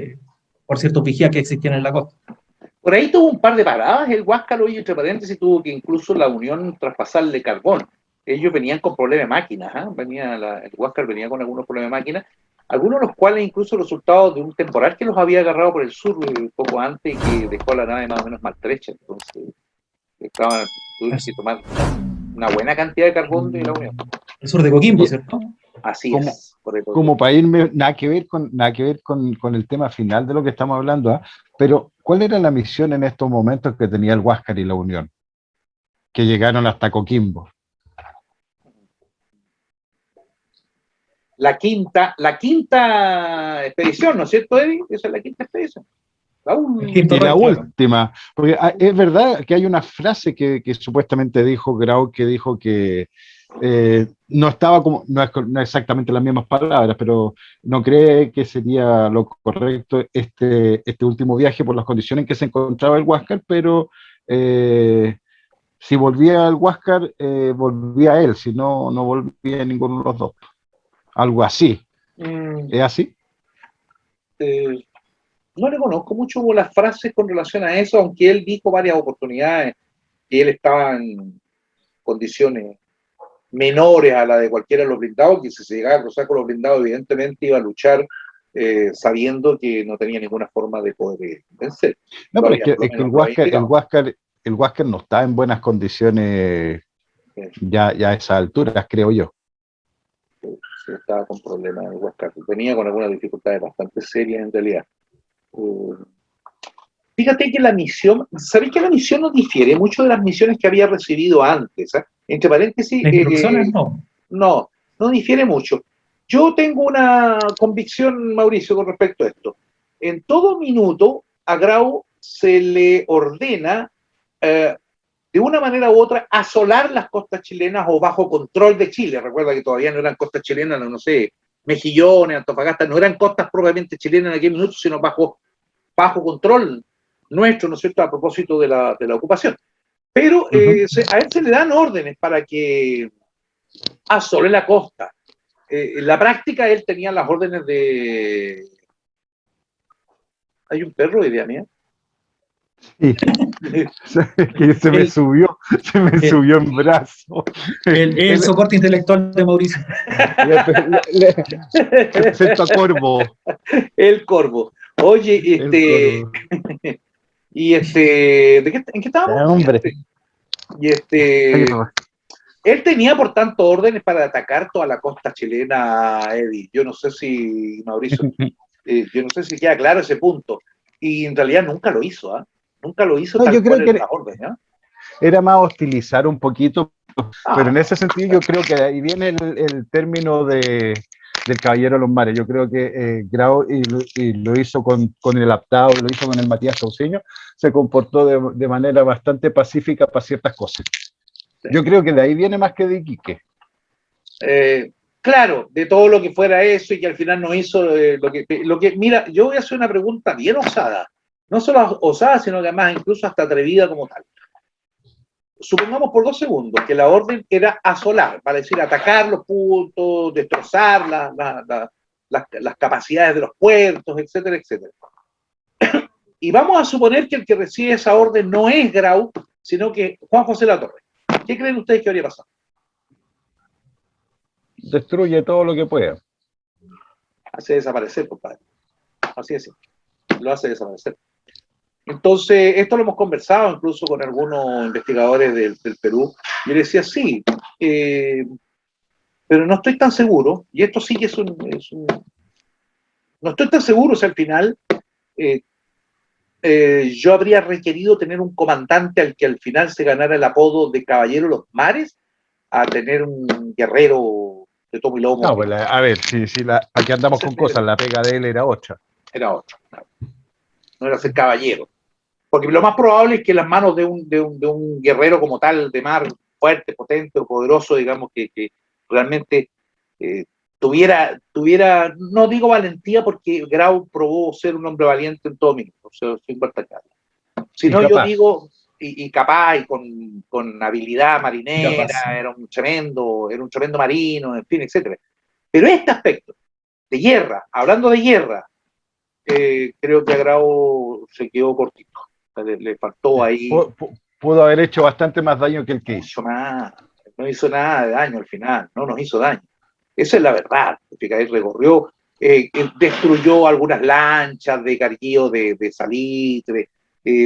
por ciertos vigías que existían en la costa. Por ahí tuvo un par de paradas el Huáscaro y entre paréntesis tuvo que incluso la Unión traspasarle carbón. Ellos venían con problemas de máquinas, el Huáscar venía con algunos problemas de máquinas, algunos de los cuales incluso resultados de un temporal que los había agarrado por el sur poco antes y que dejó a la nave más o menos maltrecha. Entonces, tuvieron que tomar una buena cantidad de carbón de la Unión. El sur de Coquimbo, ¿cierto? Así como, es. Correcto. Como para irme, nada que ver con el tema final de lo que estamos hablando, pero ¿cuál era la misión en estos momentos que tenía el Huáscar y la Unión? Que llegaron hasta Coquimbo. La quinta expedición, ¿no es cierto, Eddie? Esa es la quinta expedición. La última, porque es verdad que hay una frase que supuestamente dijo Grau, que dijo que no estaba como, no es exactamente las mismas palabras, pero no cree que sería lo correcto este último viaje por las condiciones en que se encontraba el Huáscar, pero si volvía al Huáscar, volvía él, si no, no volvía ninguno de los dos. Algo así. ¿Es así? No le conozco mucho las frases con relación a eso, aunque él dijo varias oportunidades que él estaba en condiciones menores a la de cualquiera de los blindados, que si se llegaba a cruzar con los blindados, evidentemente iba a luchar sabiendo que no tenía ninguna forma de poder vencer. No, pero es que el Huáscar no está en buenas condiciones ya a esas alturas, creo yo. Sí, estaba con problemas el Huáscar. Venía con algunas dificultades bastante serias en realidad. Fíjate que la misión, ¿sabéis que la misión no difiere mucho de las misiones que había recibido antes? Entre paréntesis, no difiere mucho. Yo tengo una convicción, Mauricio, con respecto a esto. En todo minuto, a Grau se le ordena, de una manera u otra, asolar las costas chilenas o bajo control de Chile. Recuerda que todavía no eran costas chilenas, no sé, Mejillones, Antofagasta, no eran costas propiamente chilenas en aquel minuto, sino bajo control nuestro, ¿no es cierto?, a propósito de la ocupación. Pero a él se le dan órdenes para que asole la costa. En la práctica él tenía las órdenes de... ¿Hay un perro, idea mía? Sí. Que se me subió en brazo. El soporte intelectual de Mauricio. Le presento a Corvo. El Corvo. Oye, Corvo. y ¿en qué estábamos? Hombre. Y él tenía, por tanto, órdenes para atacar toda la costa chilena, Eddie. Yo no sé si, Mauricio, yo no sé si queda claro ese punto. Y en realidad nunca lo hizo, ¿eh? Nunca lo hizo tal cual en la orden, ¿eh? Era más hostilizar un poquito, pero en ese sentido yo creo que ahí viene el término del Caballero de los Mares. Yo creo que Grau, y lo hizo con el Aptao, lo hizo con el Matías Cauceño, se comportó de manera bastante pacífica para ciertas cosas. Sí. Yo creo que de ahí viene más que de Iquique. Claro, de todo lo que fuera eso y que al final no hizo lo que... Mira, yo voy a hacer una pregunta bien osada. No solo osada, sino que además incluso hasta atrevida como tal. Supongamos por 2 segundos que la orden era asolar, para decir atacar los puntos, destrozar las capacidades de los puertos, etcétera, etcétera. Y vamos a suponer que el que recibe esa orden no es Grau, sino que Juan José Latorre. ¿Qué creen ustedes que habría pasado? Destruye todo lo que pueda. Hace desaparecer, compadre. Así es. Lo hace desaparecer. Entonces, esto lo hemos conversado incluso con algunos investigadores del Perú. Yo le decía, sí, pero no estoy tan seguro, y esto sí que es un no estoy tan seguro si al final yo habría requerido tener un comandante al que al final se ganara el apodo de Caballero de los Mares, a tener un guerrero de tomo y lomo. No, pues a ver, aquí andamos con cosas, la pega de él era 8. Era 8, no era ser caballero. Porque lo más probable es que las manos de un guerrero como tal, de mar, fuerte, potente o poderoso, digamos, que realmente tuviera, no digo valentía, porque Grau probó ser un hombre valiente en todo minuto, o sea, sin cuarta, sino yo digo, y capaz, y con habilidad marinera, era un tremendo marino, en fin, etcétera. Pero este aspecto de guerra, hablando de guerra, creo que a Grau se quedó cortito. Le faltó ahí. Pudo haber hecho bastante más daño que el que hizo. No hizo nada de daño al final, no nos hizo daño. Esa es la verdad. Él recorrió, destruyó algunas lanchas de carguío de salitre,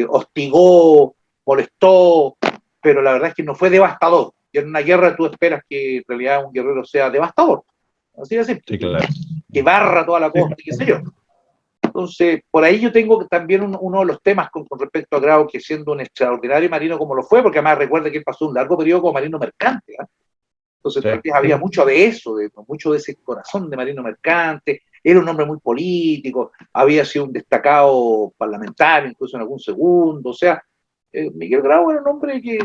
hostigó, molestó, pero la verdad es que no fue devastador. Y en una guerra tú esperas que en realidad un guerrero sea devastador. Así de simple. Sí, claro. Que barra toda la costa y qué sé yo. Entonces, por ahí yo tengo también uno de los temas con respecto a Grau, que siendo un extraordinario marino como lo fue, porque además recuerda que él pasó un largo periodo como marino mercante, ¿eh? Entonces, tal vez había mucho de eso, mucho de ese corazón de marino mercante. Era un hombre muy político, había sido un destacado parlamentario, incluso en algún segundo. O sea, Miguel Grau era un hombre que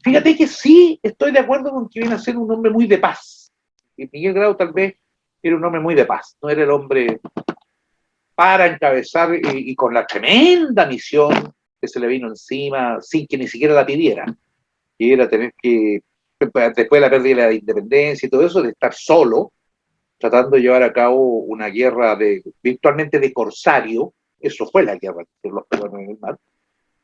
fíjate que sí estoy de acuerdo con que viene a ser un hombre muy de paz. Y Miguel Grau tal vez era un hombre muy de paz, no era el hombre para encabezar y con la tremenda misión que se le vino encima sin que ni siquiera la pidiera, que era tener que, después de la pérdida de la independencia y todo eso, de estar solo, tratando de llevar a cabo una guerra virtualmente de corsario. Eso fue la guerra de los peruanos en el mar,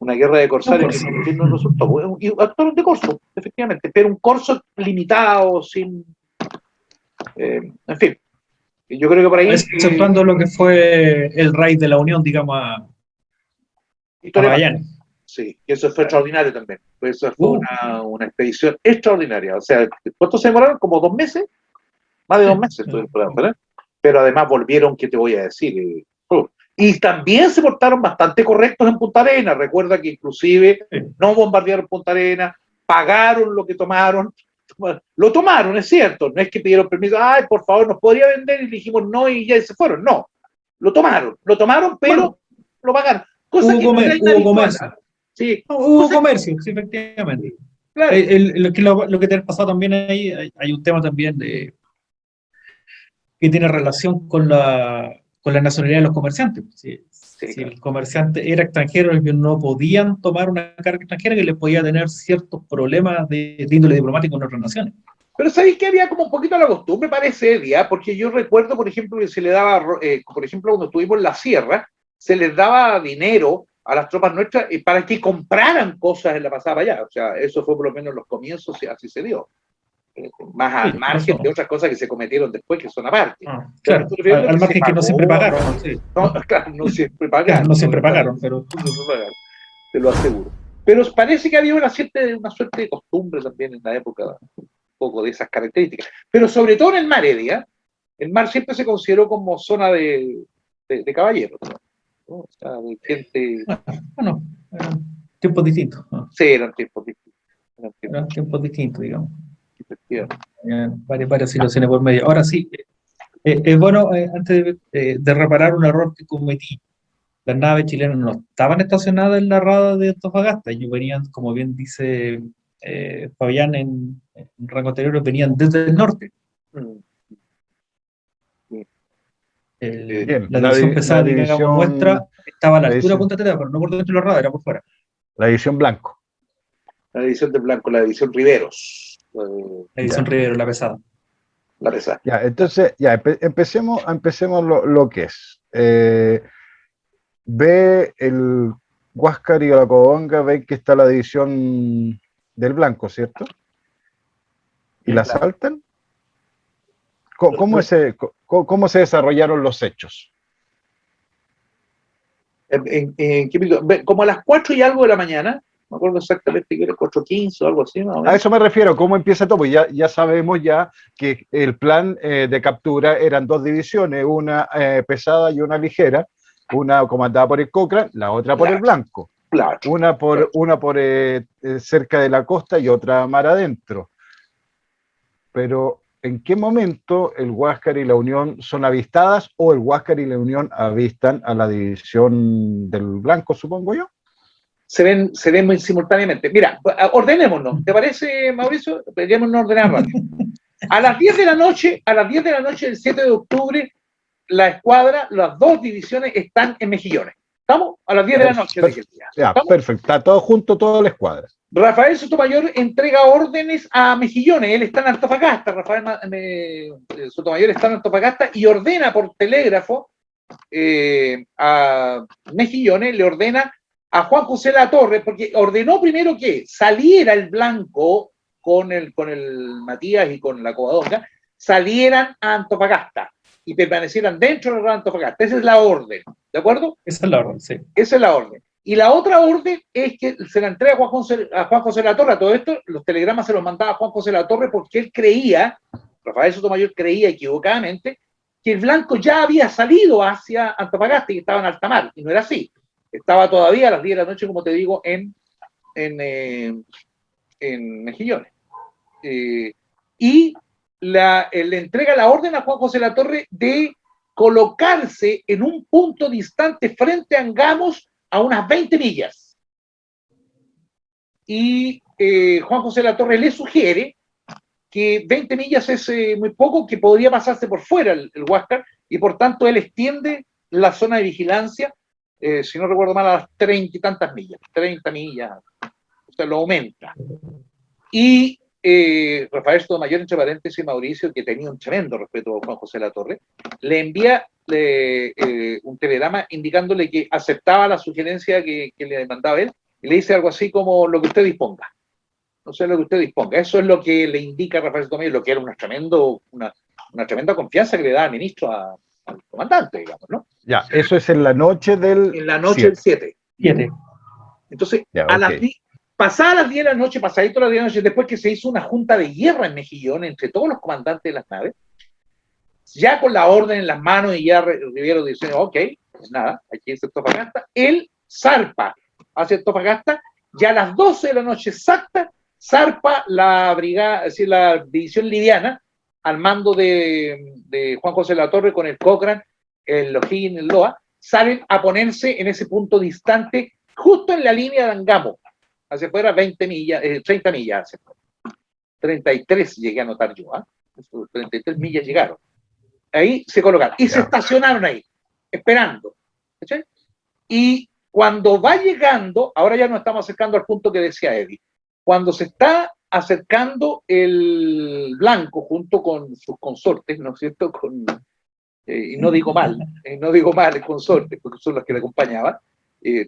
una guerra de corsario que no resultó, y actuaron de corso, efectivamente, pero un corso limitado, sin, en fin. Yo creo que por ahí... Exceptuando lo que fue el raid de la Unión, digamos, a Magallanes. Sí, y eso fue extraordinario también. Pues eso fue una expedición extraordinaria. O sea, ¿cuánto se demoraron? ¿Como 2 meses? Más de 2 meses estuvieron por ahí, ¿verdad? Pero además volvieron, ¿qué te voy a decir? Y también se portaron bastante correctos en Punta Arenas. Recuerda que inclusive no bombardearon Punta Arenas, pagaron lo que tomaron. Lo tomaron, es cierto, no es que pidieron permiso, ay, por favor, nos podría vender, y dijimos no y ya se fueron, no, lo tomaron, pero lo pagaron. Cosa hubo comercio. Sí, hubo comercio, sí, efectivamente. Claro. Lo que te ha pasado también ahí, hay un tema también que tiene relación con la nacionalidad de los comerciantes. Si el comerciante era extranjero, ellos no podían tomar una carga extranjera que les podía tener ciertos problemas de índole diplomático en otras naciones. Pero ¿sabéis que había como un poquito la costumbre, parece, Eddie? Porque yo recuerdo, por ejemplo, que se le daba, por ejemplo, cuando estuvimos en la sierra, se les daba dinero a las tropas nuestras para que compraran cosas en la pasada para allá. O sea, eso fue por lo menos en los comienzos, y así se dio. Más al Sí, margen eso. de otras cosas que se cometieron después, que son aparte. Claro, al margen que no siempre pagaron. Sí. No, claro, no siempre Claro, pagaron. no siempre pagaron, pero... No siempre pagaron, te lo aseguro. Pero parece que había una suerte de costumbre también en la época, un poco de esas características. Pero sobre todo en el mar, Edia, el mar siempre se consideró como zona de caballeros, ¿no? O sea, de gente... Bueno, eran tiempos distintos. Sí, eran tiempos distintos. Eran tiempos distintos, digamos. Efectivamente. Varias situaciones por medio. Ahora sí, es bueno, antes de reparar un error que cometí, las naves chilenas no estaban estacionadas en la rada de Antofagasta, ellos venían, como bien dice Fabián en rango anterior, venían desde el norte. Mm. Bien, La división pesada, digamos, nuestra, estaba a la altura de división, Punta Arenas, pero no por dentro de la rada, era por fuera. la división blanco. La división de Blanco, la división Riveros. La división Rivero, la pesada. La pesada. Ya, entonces, ya, empecemos lo que es. Ve el Huáscar y la Covadonga, ve que está la división del blanco, ¿cierto? ¿Y la Claro. saltan? ¿Cómo se desarrollaron los hechos? ¿En qué minuto? Como a las 4 y algo de la mañana, me acuerdo exactamente que era 4:15 o algo así, más o A menos. eso me refiero, ¿cómo empieza todo? Pues ya sabemos ya que el plan de captura eran dos divisiones, una pesada y una ligera, una comandada por el Cochrane, la otra por el Blanco, Claro. una por cerca de la costa y otra mar adentro. Pero ¿en qué momento el Huáscar y la Unión son avistadas o el Huáscar y la Unión avistan a la división del Blanco, supongo yo? Se ven muy simultáneamente. Mira, ordenémonos. ¿Te parece, Mauricio? Deberíamos ordenar rápido. A las 10 de la noche del 7 de octubre, la escuadra, las dos divisiones están en Mejillones. ¿Estamos? A las 10 de la noche de aquel día. Ya, perfecto. Está todo junto, toda la escuadra. Rafael Sotomayor entrega órdenes a Mejillones. Él está en Antofagasta. Sotomayor está en Antofagasta y ordena por telégrafo a Mejillones, le ordena a Juan José Latorre, porque ordenó primero que saliera el Blanco con el Matías y con la Covadonga, salieran a Antofagasta y permanecieran dentro de la Antofagasta. Esa es la orden, ¿de acuerdo? Esa es la orden, sí. Esa es la orden. Y la otra orden es que se la entrega a Juan José Latorre. A todo esto, los telegramas se los mandaba a Juan José Latorre porque él creía, Rafael Sotomayor creía equivocadamente, que el Blanco ya había salido hacia Antofagasta y que estaba en alta mar, y no era así. Estaba todavía a las 10 de la noche, como te digo, en Mejillones. Y le entrega la orden a Juan José Latorre de colocarse en un punto distante frente a Angamos a unas 20 millas. Y Juan José Latorre le sugiere que 20 millas es muy poco, que podría pasarse por fuera el Huáscar, y por tanto él extiende la zona de vigilancia, si no recuerdo mal, a las 30 y tantas millas, 30 millas, o sea, lo aumenta. Y Rafael Sotomayor, entre paréntesis, Mauricio, que tenía un tremendo respeto a Juan José Latorre, le envía un telegrama indicándole que aceptaba la sugerencia que le mandaba él, y le dice algo así como lo que usted disponga. No sé, lo que usted disponga. Eso es lo que le indica Rafael Sotomayor, lo que era una tremenda confianza que le da al ministro al comandante, digamos, ¿no? Ya, eso es en la noche del... En la noche del 7. 7. Entonces, ya, a las pasadas las 10 de la noche, pasadito las 10 de la noche, después que se hizo una junta de guerra en Mejillón entre todos los comandantes de las naves, ya con la orden en las manos y ya Rivero dice, ok, pues nada, aquí es Antofagasta, él zarpa hacia Antofagasta, ya a las 12 de la noche exacta, zarpa la brigada, es decir, la división liviana, al mando de Juan José Latorre con el Cochrane, el O'Higgins, el Loa, salen a ponerse en ese punto distante, justo en la línea de Angamo, hacia afuera 20 millas, 30 millas hacia afuera. 33 llegué a notar yo, 33 millas llegaron. Ahí se colocaron y se estacionaron ahí, esperando. ¿Sí? Y cuando va llegando, ahora ya nos estamos acercando al punto que decía Eddie, cuando se está acercando el Blanco junto con sus consortes, ¿no es cierto? Y no digo mal, el consorte, porque son los que le acompañaban,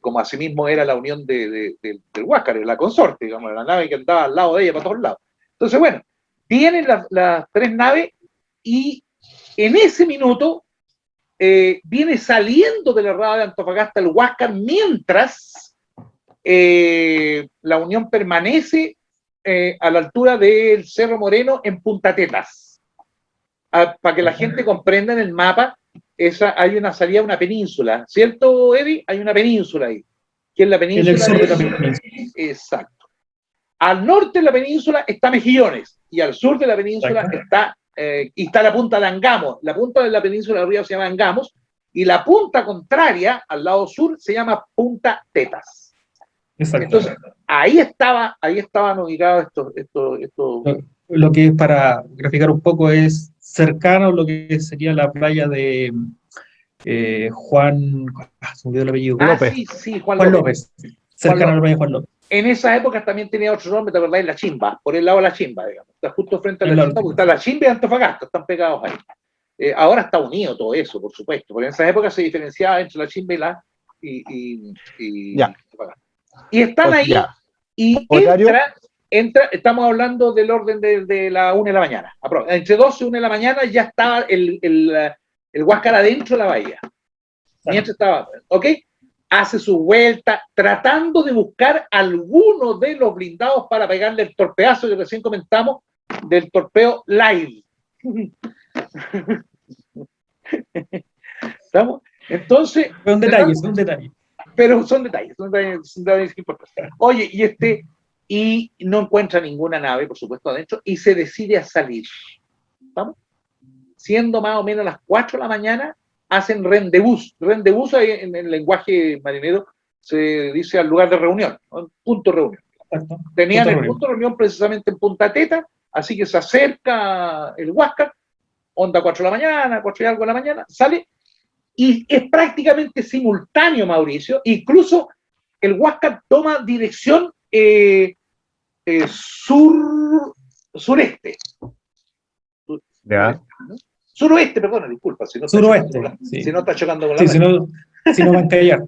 como asimismo era la unión del Huáscar, la consorte, digamos, la nave que andaba al lado de ella para todos lados. Entonces, bueno, vienen las tres naves y en ese minuto viene saliendo de la rada de Antofagasta el Huáscar mientras la unión permanece a la altura del Cerro Moreno en Punta Tetas. Para que la gente comprenda en el mapa, hay una salida a una península, ¿cierto, Eddie? Hay una península ahí, que es la península. El sur de la península. Exacto. Al norte de la península está Mejillones, y al sur de la península está la punta de Angamos. La punta de la península de arriba se llama Angamos, y la punta contraria, al lado sur, se llama Punta Tetas. Entonces, ahí estaban ubicados estos. Lo que es, para graficar un poco, es cercano a lo que sería la playa de Juan, se me olvidó el apellido. López. Sí, Juan López. Cercano a la playa de Juan López. En esa época también tenía otro nombre, ¿te acordás? La Chimba, por el lado de la Chimba, digamos. Está justo frente a la Chimba, porque está la Chimba y Antofagasta, están pegados ahí. Ahora está unido todo eso, por supuesto, porque en esa época se diferenciaba entre la Chimba y Antofagasta. Y están ahí, y entra, estamos hablando del orden de la 1 de la mañana. Entre 12 y 1 de la mañana ya estaba el Huáscar adentro de la bahía. Mientras estaba, ¿ok? Hace su vuelta, tratando de buscar alguno de los blindados para pegarle el torpeazo que recién comentamos, del torpeo Live. ¿Estamos? Entonces... Es un detalle. Pero son detalles importantes. Oye, y no encuentra ninguna nave, por supuesto, adentro, y se decide a salir. ¿Estamos? Siendo más o menos las 4 de la mañana, hacen rendezvous. Rendezvous en el lenguaje marinero se dice al lugar de reunión, ¿no? Punto de reunión. Exacto. Tenían el punto de reunión precisamente en Punta Teta, así que se acerca el Huáscar, onda 4 de la mañana, 4 y algo de la mañana, sale, y es prácticamente simultáneo, Mauricio. Incluso el Huáscar toma dirección sureste. ¿Ya? Suroeste, perdona, disculpa. Si no está chocando con la si no va a encallar.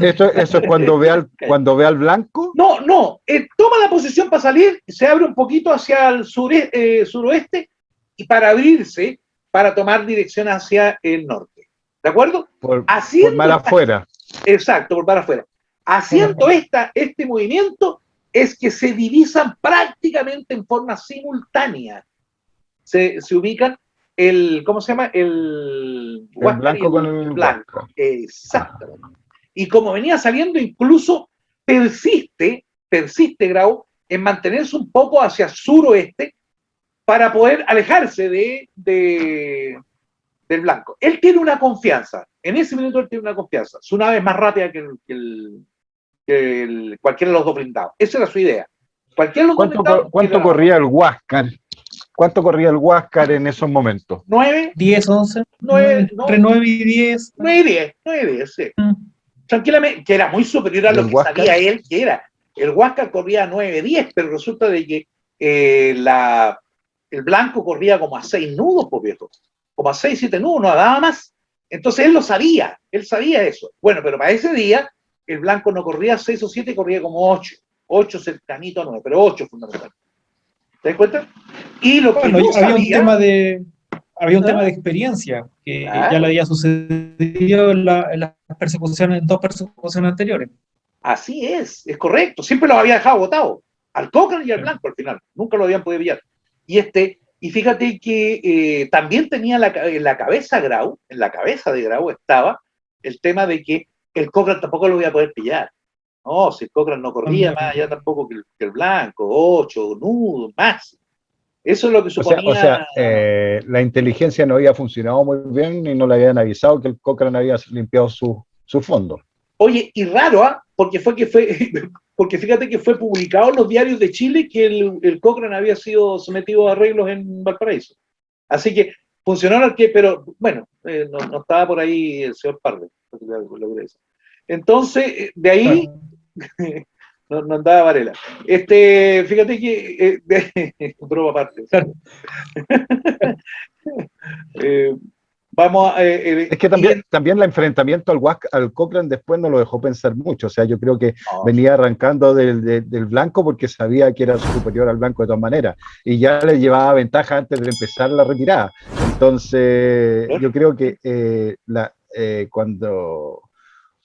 ¿Eso es cuando ve al Blanco? No, toma la posición para salir, se abre un poquito hacia el suroeste y para abrirse, para tomar dirección hacia el norte. ¿De acuerdo? Por mar afuera. Exacto, por mar afuera. Haciendo este movimiento es que se divisan prácticamente en forma simultánea. Se ubican ¿cómo se llama? El Blanco con el Blanco. Exactamente. Y como venía saliendo, incluso persiste, Grau, en mantenerse un poco hacia suroeste para poder alejarse del Blanco. Él tiene una confianza. En ese minuto él tiene una confianza. Su nave es más rápida que cualquiera de los dos blindados. Esa era su idea. ¿Cuánto corría el Huáscar? ¿Cuánto corría el Huáscar en esos momentos? 9, 10, 11, 9, entre 9 y 10. 9 y 10, sí. Tranquilamente, que era muy superior a lo que sabía él que era. El Huáscar corría a 9, 10, pero resulta de que el Blanco corría como a 6 nudos, por viejo. Como a 6, 7 nudos, no daba más. Entonces él lo sabía, él sabía eso. Bueno, pero para ese día, el Blanco no corría 6 o 7, corría como 8. 8 cercanito a 9, pero 8 fundamentalmente. ¿Te das cuenta? Y lo que no había sabía, un tema de experiencia que ya le había sucedido en las persecuciones, en 2 persecuciones anteriores. Así es correcto. Siempre lo había dejado botado. Al Cochrane y al Blanco al final. Nunca lo habían podido pillar. Y fíjate que también tenía en la cabeza de Grau estaba el tema de que el Cochrane tampoco lo iba a poder pillar. No, si el Cochrane no corría más allá tampoco que el Blanco, 8 nudos, más. Eso es lo que suponía. La inteligencia no había funcionado muy bien y no le habían avisado que el Cochrane había limpiado su fondo. Oye, y raro, porque fíjate que fue publicado en los diarios de Chile que el Cochrane había sido sometido a arreglos en Valparaíso. Así que funcionó pero bueno, no estaba por ahí el señor Parde. Entonces, de ahí no andaba Varela. Fíjate que, broma aparte. Vamos a, Es que también el enfrentamiento al Cochrane después no lo dejó pensar mucho. O sea, yo creo que venía arrancando del blanco porque sabía que era superior al blanco de todas maneras. Y ya le llevaba ventaja antes de empezar la retirada. Entonces, yo creo que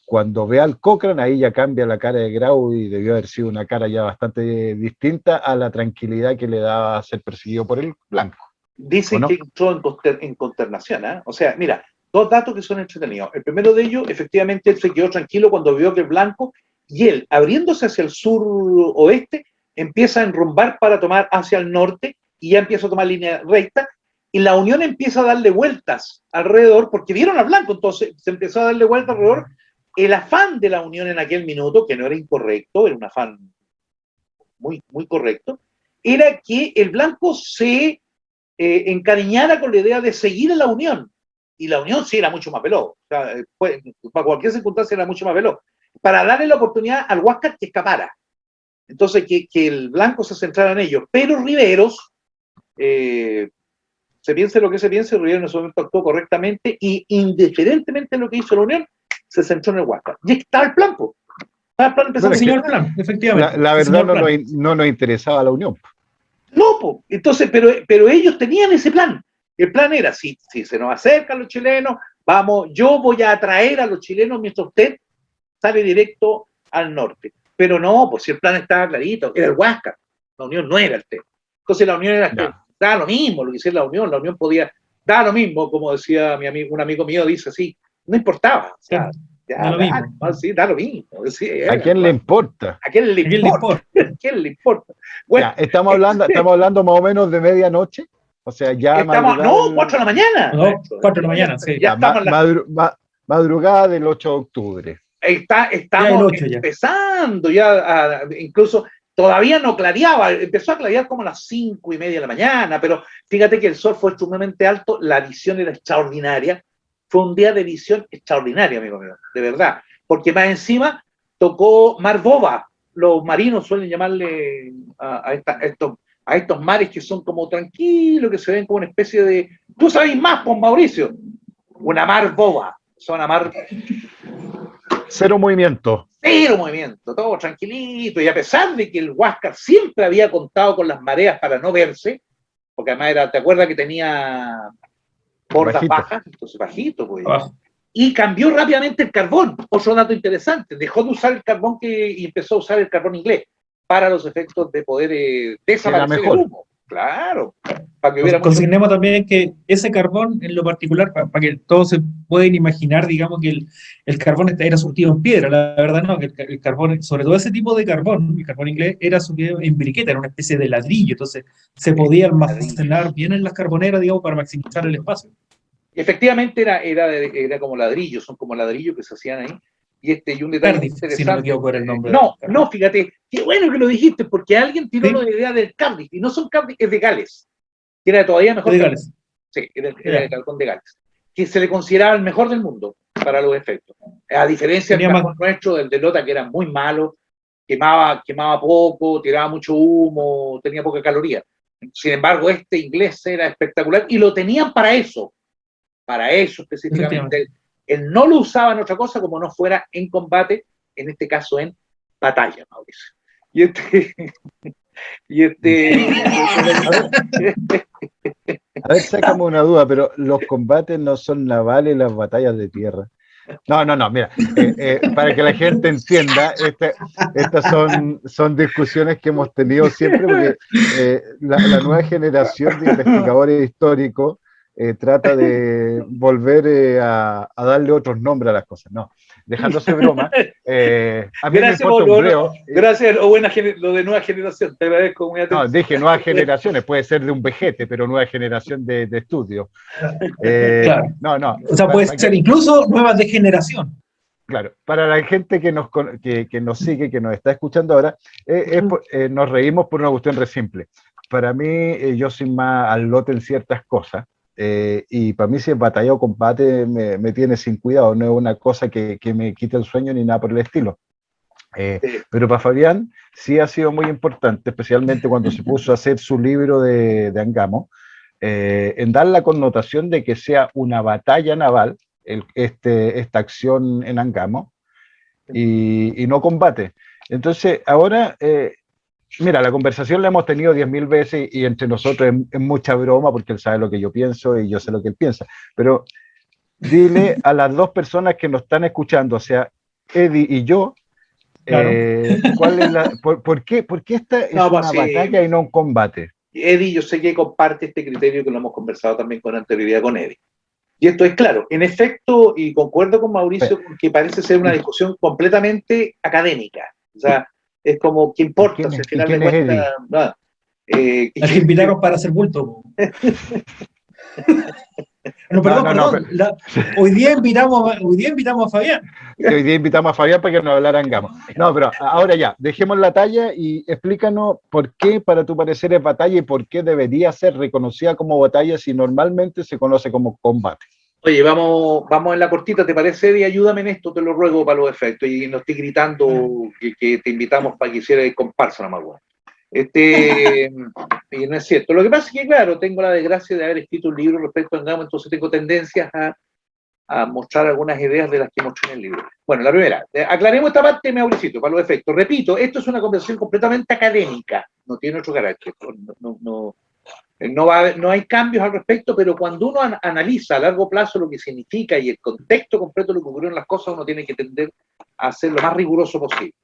cuando ve al Cochrane, ahí ya cambia la cara de Grau y debió haber sido una cara ya bastante distinta a la tranquilidad que le daba ser perseguido por el blanco. Dicen que entró en consternación, ¿eh? O sea, mira, dos datos que son entretenidos. El primero de ellos, efectivamente, él se quedó tranquilo cuando vio que el blanco, y él, abriéndose hacia el sur-oeste, empieza a enrumbar para tomar hacia el norte, y ya empieza a tomar línea recta, y la Unión empieza a darle vueltas alrededor, porque vieron al blanco, entonces se empezó a darle vueltas alrededor. El afán de la Unión en aquel minuto, que no era incorrecto, era un afán muy, muy correcto, era que el blanco se encariñara con la idea de seguir a la Unión. Y la Unión sí era mucho más veloz. O sea, para cualquier circunstancia era mucho más veloz. Para darle la oportunidad al Huáscar que escapara. Entonces, que el blanco se centrara en ello. Pero Riveros, se piense lo que se piense, Riveros en ese momento actuó correctamente y indiferentemente de lo que hizo la Unión, se centró en el Huáscar. Y estaba el plan, pues. Estaba el plan, empezó a diseñar el plan, efectivamente. La verdad no nos interesaba la Unión. No, pues, entonces, pero ellos tenían ese plan. El plan era, si se nos acercan los chilenos, yo voy a atraer a los chilenos mientras usted sale directo al norte. Pero no, pues si el plan estaba clarito, era el Huáscar, la Unión no era el tema. Entonces la Unión daba lo mismo, lo que hiciera la Unión podía, daba lo mismo, como decía un amigo mío, dice así, no importaba. O sea, da lo mismo. Sí, da lo mismo. Sí, ¿A quién le importa? ¿A quién le importa? ¿A quién le importa? Bueno, ya, estamos hablando más o menos de medianoche. O sea, ya no, 4 de la mañana. No, 4 de la mañana, sí. Ya madrugada del 8 de octubre. Estamos empezando ya, incluso todavía no clareaba, empezó a clarear como a las 5:30 de la mañana, pero fíjate que el sol fue extremadamente alto, la visión era extraordinaria. Fue un día de visión extraordinaria, amigo mío, de verdad. Porque más encima tocó Mar Boba. Los marinos suelen llamarle a estos mares que son como tranquilos, que se ven como una especie de... Tú sabes más, pues, Mauricio. Una mar boba. Son una mar... Cero movimiento, todo tranquilito. Y a pesar de que el Huáscar siempre había contado con las mareas para no verse, porque además ¿te acuerdas que tenía... bordas bajas, entonces bajito, pues. Y cambió rápidamente el carbón. Otro dato interesante, dejó de usar el carbón y empezó a usar el carbón inglés para los efectos de poder desaparecer el humo. Claro. Para que hubiera consignemos también que ese carbón, en lo particular, para que todos se pueden imaginar, digamos, que el carbón era surtido en piedra. La verdad no, que el carbón, sobre todo ese tipo de carbón, el carbón inglés, era surtido en briqueta, era una especie de ladrillo. Entonces se podía almacenar bien en las carboneras, digamos, para maximizar el espacio. Efectivamente era como ladrillos, son como ladrillos que se hacían ahí. Y un detalle interesante. Si no me equivoco, era el nombre. No, fíjate, qué bueno que lo dijiste, porque alguien tiró la idea del Cardiff, y no son Cardiff, es de Gales, que era todavía mejor. De Gales. Sí, era el carbón de Gales, que se le consideraba el mejor del mundo para los efectos. A diferencia del carbón nuestro, del de Lota, que era muy malo, quemaba poco, tiraba mucho humo, tenía poca caloría. Sin embargo, este inglés era espectacular, y lo tenían para eso específicamente. Él no lo usaba en otra cosa como no fuera en combate, en este caso en batalla, Mauricio. A ver, sácame una duda, pero los combates no son navales, las batallas de tierra. No, mira, para que la gente entienda, estas son discusiones que hemos tenido siempre, porque la nueva generación de investigadores históricos trata de volver a darle otros nombres a las cosas. No, dejándose broma. A mí me importa un bleo. Gracias, lo de nueva generación, te agradezco muy atento. No, dije nuevas generaciones, puede ser de un vejete, pero nueva generación de estudio. Claro. No. O sea, puede ser incluso nueva de generación. Claro, para la gente que nos sigue, que nos está escuchando ahora, nos reímos por una cuestión re simple. Para mí, yo soy más al lote en ciertas cosas. Y para mí si es batalla o combate me tiene sin cuidado, no es una cosa que me quite el sueño ni nada por el estilo. Pero para Fabián sí ha sido muy importante, especialmente cuando se puso a hacer su libro de Angamo, en dar la connotación de que sea una batalla naval, esta acción en Angamo, y no combate. Entonces, ahora, mira, la conversación la hemos tenido 10.000 veces y entre nosotros es mucha broma porque él sabe lo que yo pienso y yo sé lo que él piensa. Pero dile a las dos personas que nos están escuchando, o sea, Eddie y yo, Claro. ¿cuál es por qué esta es No, pues una sí, batalla y no un combate? Eddie, yo sé que comparte este criterio que lo hemos conversado también con anterioridad con Eddie. Y esto es claro, en efecto, y concuerdo con Mauricio, que parece ser una discusión completamente académica. O sea, es como, ¿qué importa? Si al final de ¿Quién es cuentas, Eddie? nada. Hay que invitarlos para hacer bulto. No, No, perdón, no, no. perdón. Hoy día invitamos a Fabián. Que hoy día invitamos a Fabián para que nos hablara en Gama. No, pero ahora ya, dejemos la talla y explícanos por qué, para tu parecer, es batalla y por qué debería ser reconocida como batalla si normalmente se conoce como combate. Oye, vamos en la cortita, ¿te parece, Eddie? Ayúdame en esto, te lo ruego para los efectos. Y no estoy gritando que te invitamos para que hicieras comparsa, nomás, bueno. Y no es cierto. Lo que pasa es que, claro, tengo la desgracia de haber escrito un libro respecto a Angamo, entonces tengo tendencias a mostrar algunas ideas de las que mostré en el libro. Bueno, la primera, aclaremos esta parte, Mauricito, para los efectos. Repito, esto es una conversación completamente académica, no tiene otro carácter. No hay cambios al respecto, pero cuando uno analiza a largo plazo lo que significa y el contexto completo de lo que ocurrió en las cosas, uno tiene que tender a ser lo más riguroso posible.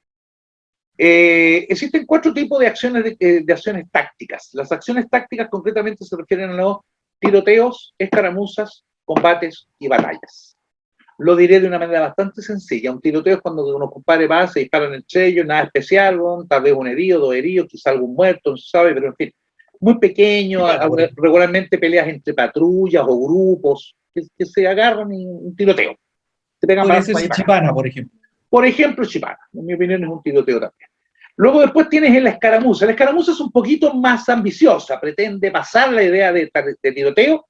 Existen 4 tipos de acciones tácticas. Las acciones tácticas concretamente se refieren a los tiroteos, escaramuzas, combates y batallas. Lo diré de una manera bastante sencilla. Un tiroteo es cuando unos compadres van, se disparan entre ellos, nada especial, tal vez un herido, 2 heridos, quizá algún muerto, no se sabe, pero en fin, muy pequeño, regularmente peleas entre patrullas o grupos que se agarran y un tiroteo. Se pegan Podría ser Chipana, por ejemplo. Por ejemplo, Chipana, en mi opinión es un tiroteo también. Luego después tienes la escaramuza. La escaramuza es un poquito más ambiciosa, pretende pasar la idea de tiroteo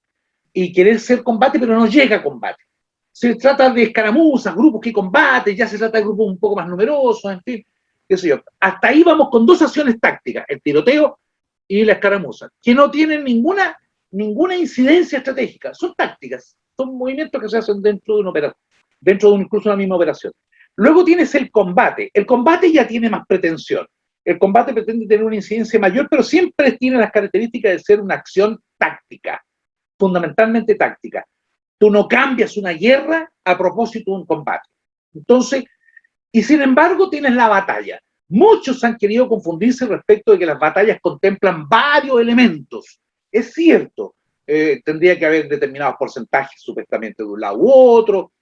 y querer ser combate, pero no llega a combate. Se trata de escaramuzas, grupos que combaten, ya se trata de grupos un poco más numerosos, en fin, qué sé yo. Hasta ahí vamos con 2 acciones tácticas, el tiroteo y la escaramuza, que no tienen ninguna incidencia estratégica, son tácticas, son movimientos que se hacen dentro de una operación, dentro de incluso una misma operación. Luego tienes el combate ya tiene más pretensión, el combate pretende tener una incidencia mayor, pero siempre tiene las características de ser una acción táctica, fundamentalmente táctica. Tú no cambias una guerra a propósito de un combate. Entonces, y sin embargo tienes la batalla. Muchos han querido confundirse respecto de que las batallas contemplan varios elementos. Es cierto, tendría que haber determinados porcentajes supuestamente de un lado u otro,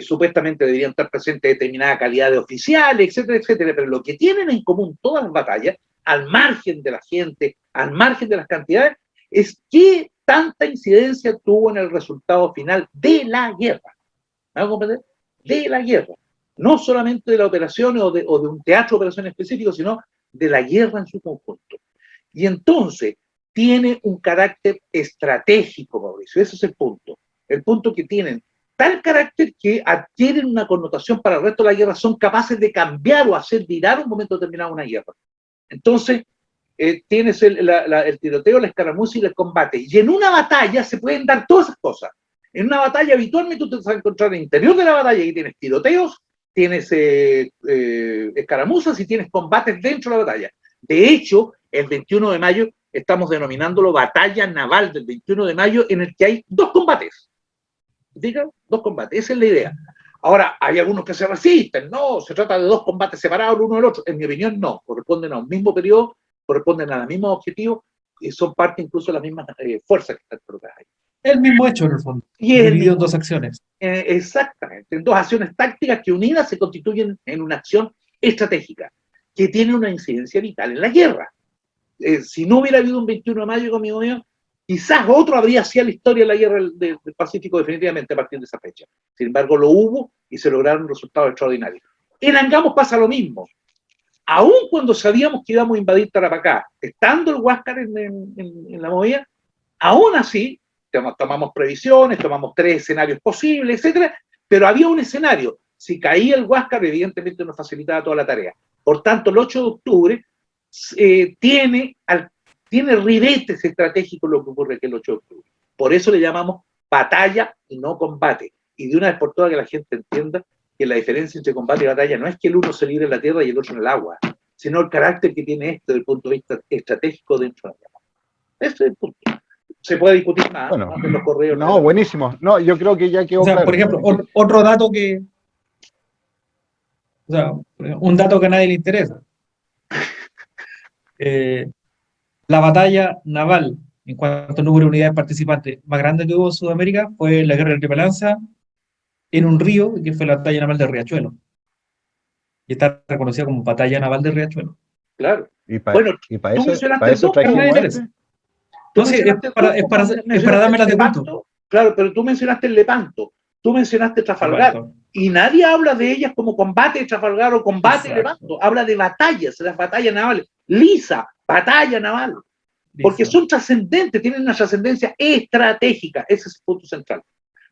supuestamente deberían estar presentes determinada calidad de oficiales, etcétera, etcétera, pero lo que tienen en común todas las batallas, al margen de la gente, al margen de las cantidades, es qué tanta incidencia tuvo en el resultado final de la guerra. ¿Me hago comprender? De la guerra. No solamente de la operación o de un teatro de operaciones específico, sino de la guerra en su conjunto. Y entonces tiene un carácter estratégico, Mauricio. Ese es el punto. El punto que tienen tal carácter que adquieren una connotación para el resto de la guerra, son capaces de cambiar o hacer virar un momento determinado una guerra. Entonces, tienes el tiroteo, la escaramuza y el combate. Y en una batalla se pueden dar todas esas cosas. En una batalla habitualmente tú te vas a encontrar en el interior de la batalla y tienes tiroteos, tienes escaramuzas y tienes combates dentro de la batalla. De hecho, el 21 de mayo estamos denominándolo batalla naval del 21 de mayo, en el que hay 2 combates. Diga, 2 combates, esa es la idea. Ahora, hay algunos que se resisten, no, se trata de 2 combates separados el uno del otro. En mi opinión, no, corresponden a un mismo periodo, corresponden a los mismos objetivos y son parte incluso de las mismas fuerzas que están colocadas ahí. El mismo hecho, en el fondo. Y dividido en 2 acciones. Exactamente, en 2 acciones tácticas que unidas se constituyen en una acción estratégica, que tiene una incidencia vital en la guerra. Si no hubiera habido un 21 de mayo, amigo mío, quizás otro habría sido la historia de la guerra del Pacífico definitivamente a partir de esa fecha. Sin embargo, lo hubo y se lograron resultados extraordinarios. En Angamos pasa lo mismo. Aún cuando sabíamos que íbamos a invadir Tarapacá, estando el Huáscar en la movida, aún así, tomamos previsiones, tomamos 3 escenarios posibles, etcétera, pero había un escenario. Si caía el Huáscar, evidentemente nos facilitaba toda la tarea. Por tanto, el 8 de octubre tiene ribetes estratégicos lo que ocurre aquí el 8 de octubre. Por eso le llamamos batalla y no combate. Y de una vez por todas que la gente entienda que la diferencia entre combate y batalla no es que el uno se libre en la tierra y el otro en el agua, sino el carácter que tiene esto desde el punto de vista estratégico dentro de la tierra. Ese es el punto. Se puede discutir más, bueno, ¿no? En los correos. No, buenísimo. No, yo creo que ya quedó claro. Por ejemplo, otro dato que... O sea, un dato que a nadie le interesa. La batalla naval, en cuanto al número de unidades participantes más grande que hubo en Sudamérica, fue la guerra de Triple Alianza en un río, que fue la batalla naval de Riachuelo. Y está reconocida como batalla naval de Riachuelo. Claro. Bueno, tú mencionaste eso trajimos entonces, es para darme la de punto. Claro, pero tú mencionaste el Lepanto, tú mencionaste Trafalgar, y nadie habla de ellas como combate de Trafalgar o combate de Lepanto, habla de batallas, las batallas navales. Lisa, batalla naval, porque son trascendentes, tienen una trascendencia estratégica, ese es el punto central.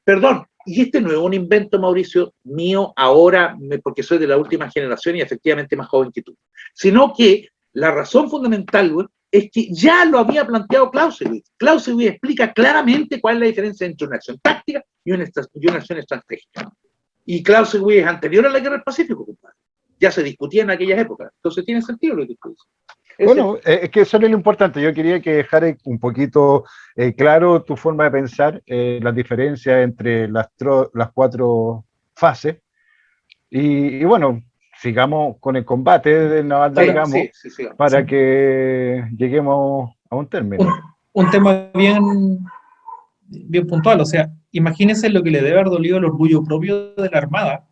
Perdón, y este no es un invento, Mauricio, mío ahora, porque soy de la última generación y efectivamente más joven que tú, sino que la razón fundamental, güey, es que ya lo había planteado Clausewitz. Clausewitz explica claramente cuál es la diferencia entre una acción táctica y una acción estratégica. Y Clausewitz es anterior a la Guerra del Pacífico, compadre. Ya se discutía en aquellas épocas. Entonces tiene sentido lo que tú dices. Bueno, es que eso es lo importante. Yo quería que dejara un poquito claro tu forma de pensar, las diferencias entre las 4 fases. Y bueno, sigamos con el combate del naval de Algamo para que lleguemos a un término. Un tema bien puntual, o sea, imagínense lo que le debe haber dolido el orgullo propio de la Armada,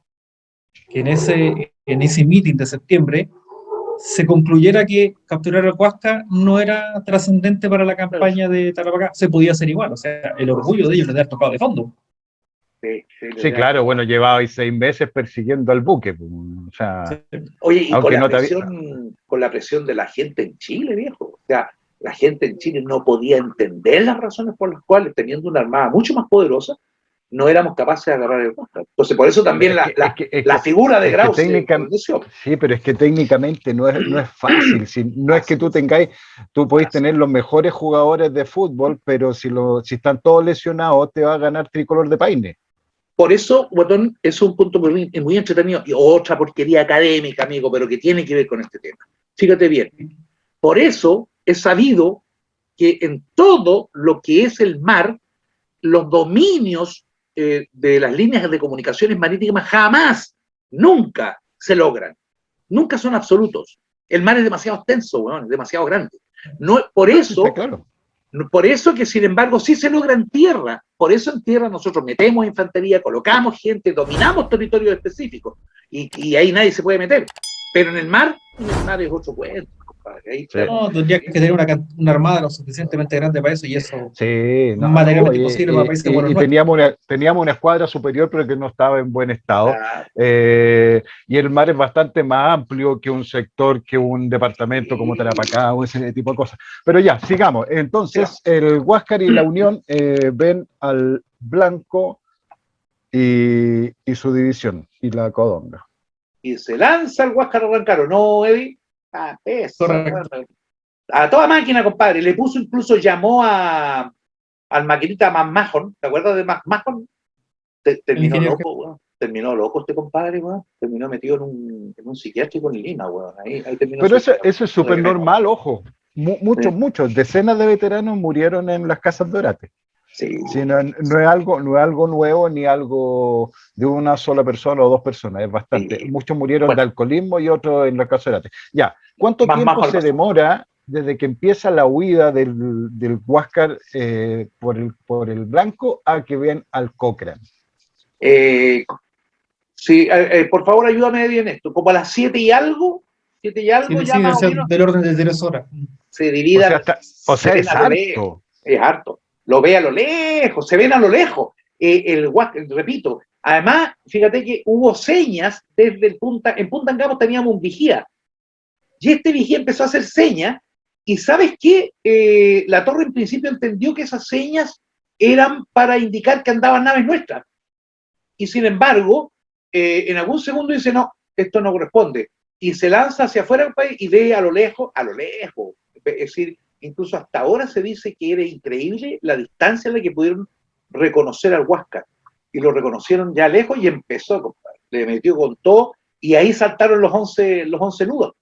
que en ese meeting de septiembre se concluyera que capturar el Huáscar no era trascendente para la campaña de Tarapacá, se podía hacer igual, o sea, el orgullo de ellos les debe haber tocado de fondo. Sí, claro, bueno, llevabais 6 meses persiguiendo al buque. O sea, oye, y con la presión de la gente en Chile, viejo. O sea, la gente en Chile no podía entender las razones por las cuales, teniendo una armada mucho más poderosa, no éramos capaces de agarrar el Huáscar. Entonces, por eso también la figura de Grau. Sí, pero es que técnicamente no es fácil. No es que tú podéis tener los mejores jugadores de fútbol, pero si están todos lesionados, te va a ganar Tricolor de Paine. Por eso, Botón, es un punto muy entretenido. Y otra porquería académica, amigo, pero que tiene que ver con este tema. Fíjate bien. Por eso es sabido que en todo lo que es el mar, los dominios de las líneas de comunicaciones marítimas jamás, nunca se logran. Nunca son absolutos. El mar es demasiado extenso, bueno, es demasiado grande. No, por eso, claro. Por eso que, sin embargo, sí se logra en tierra. Por eso en tierra nosotros metemos infantería, colocamos gente, dominamos territorios específicos. Y ahí nadie se puede meter. Pero en el mar es otro cuento. Ahí, no, tendría que tener una armada lo suficientemente grande para eso y eso materialmente imposible para países como los nuestros. Teníamos una escuadra superior pero que no estaba en buen estado, y el mar es bastante más amplio que un sector, que un departamento como Tarapacá o ese tipo de cosas. Pero ya, sigamos. Entonces el Huáscar y la Unión ven al Blanco y su división y la Codonga. Y se lanza el Huáscar a Rancaro, ¿no, Eddie? A toda máquina, compadre. Le puso, incluso llamó al maquinita McMahon. ¿Te acuerdas de McMahon? Terminó loco, weón. Terminó loco este compadre, weón. Terminó metido en un psiquiátrico en Lima, weón. Ahí terminó. Pero eso es súper normal, ojo. Muchos, decenas de veteranos murieron en las casas de Orate. Sí, no es algo nuevo ni algo de una sola persona o 2 personas, es bastante. Sí. Muchos murieron de alcoholismo y otros en la casa de Orate. Ya, ¿cuánto tiempo se demora desde que empieza la huida del Huáscar por el Blanco a que ven al Cochrane? Sí, por favor ayúdame en esto. Como a las 7 y algo ya más o menos. Del orden de 3 horas. Se divide. O sea es harto. Es harto. Lo ve a lo lejos, se ven a lo lejos. El Huáscar, repito, además, fíjate que hubo señas desde en Punta Angamos teníamos un vigía. Y este vigía empezó a hacer señas, y ¿sabes qué? La torre en principio entendió que esas señas eran para indicar que andaban naves nuestras. Y sin embargo, en algún segundo dice, no, esto no corresponde, y se lanza hacia afuera del país y ve a lo lejos, es decir, incluso hasta ahora se dice que era increíble la distancia en la que pudieron reconocer al Huáscar, y lo reconocieron ya lejos y empezó, compadre, le metió con todo, y ahí saltaron los 11 nudos,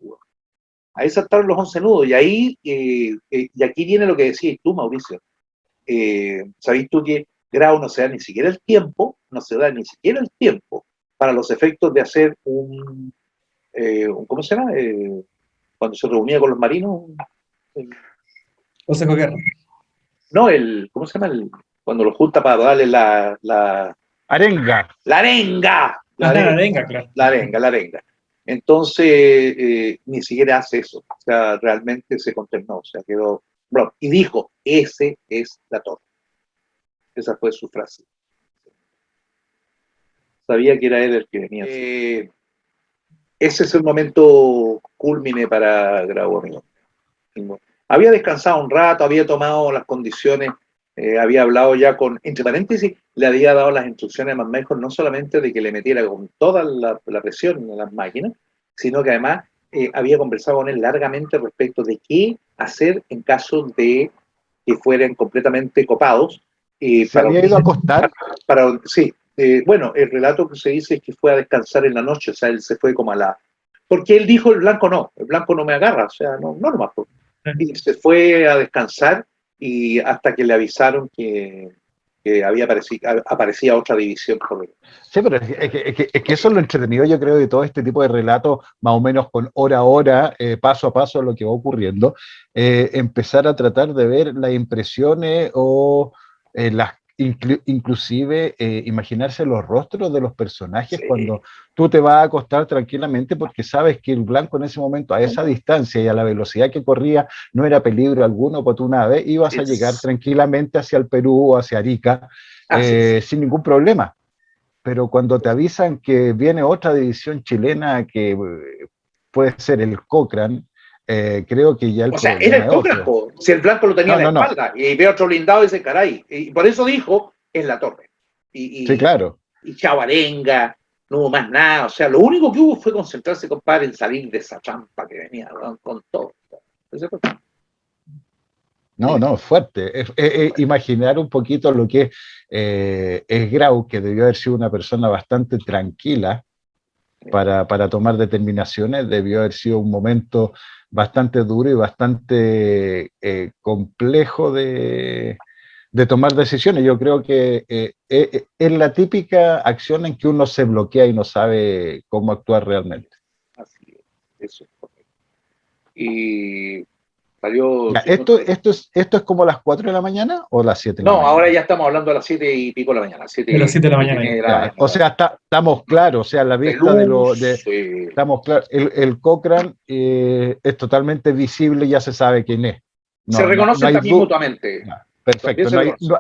ahí saltaron los 11 nudos, y ahí, y aquí viene lo que decías tú, Mauricio, ¿sabéis tú que Grau no se da ni siquiera el tiempo, para los efectos de hacer ¿cómo se llama? Cuando se reunía con los marinos, Consejo de Guerra. no, ¿cómo se llama? Cuando los junta para darle la Arenga. La arenga, claro. la arenga. Entonces, ni siquiera hace eso. O sea, realmente se consternó, o sea, quedó... Bueno, y dijo, ese es la torre. Esa fue su frase. Sabía que era él el que venía. Ese es el momento cúlmine para Grau, amigo. Había descansado un rato, había tomado las condiciones, había hablado ya con, entre paréntesis, le había dado las instrucciones a Manmejo no solamente de que le metiera con toda la presión en las máquinas, sino que además había conversado con él largamente respecto de qué hacer en caso de que fueran completamente copados. ¿Se había ido a acostar? Sí, bueno, el relato que se dice es que fue a descansar en la noche, o sea, él se fue como porque él dijo, el blanco no me agarra, o sea, no nomás. Y se fue a descansar y hasta que le avisaron que aparecía otra división. Sí, pero es que eso es lo entretenido, yo creo, de todo este tipo de relatos, más o menos con hora a hora, paso a paso, lo que va ocurriendo, empezar a tratar de ver las impresiones o inclusive imaginarse los rostros de los personajes cuando tú te vas a acostar tranquilamente porque sabes que el blanco en ese momento, a esa distancia y a la velocidad que corría, no era peligro alguno, porque tú una vez ibas a llegar tranquilamente hacia el Perú o hacia Arica sin ningún problema. Pero cuando te avisan que viene otra división chilena que puede ser el Cochrane, creo que ya el problema era el Cochrane, si el blanco lo tenía en la espalda, y ve otro blindado y dice, caray, y por eso dijo, es la torre. Sí, claro. Y chavarenga, no hubo más nada, o sea, lo único que hubo fue concentrarse, compadre, en salir de esa trampa que venía con todo. No, fuerte. Imaginar un poquito lo que es Grau, que debió haber sido una persona bastante tranquila para tomar determinaciones, debió haber sido un momento bastante duro y bastante complejo de tomar decisiones. Yo creo que es la típica acción en que uno se bloquea y no sabe cómo actuar realmente. Así es, eso es correcto. Y salió... Ya, ¿esto es como las 4 de la mañana o las 7 de la mañana? No, ahora ya estamos hablando a las 7 y pico de la mañana. De las 7 de la mañana. O sea, estamos claros, o sea, a la vista estamos claros, el Cochrane es totalmente visible, ya se sabe quién es. Se reconocen también mutuamente. Perfecto,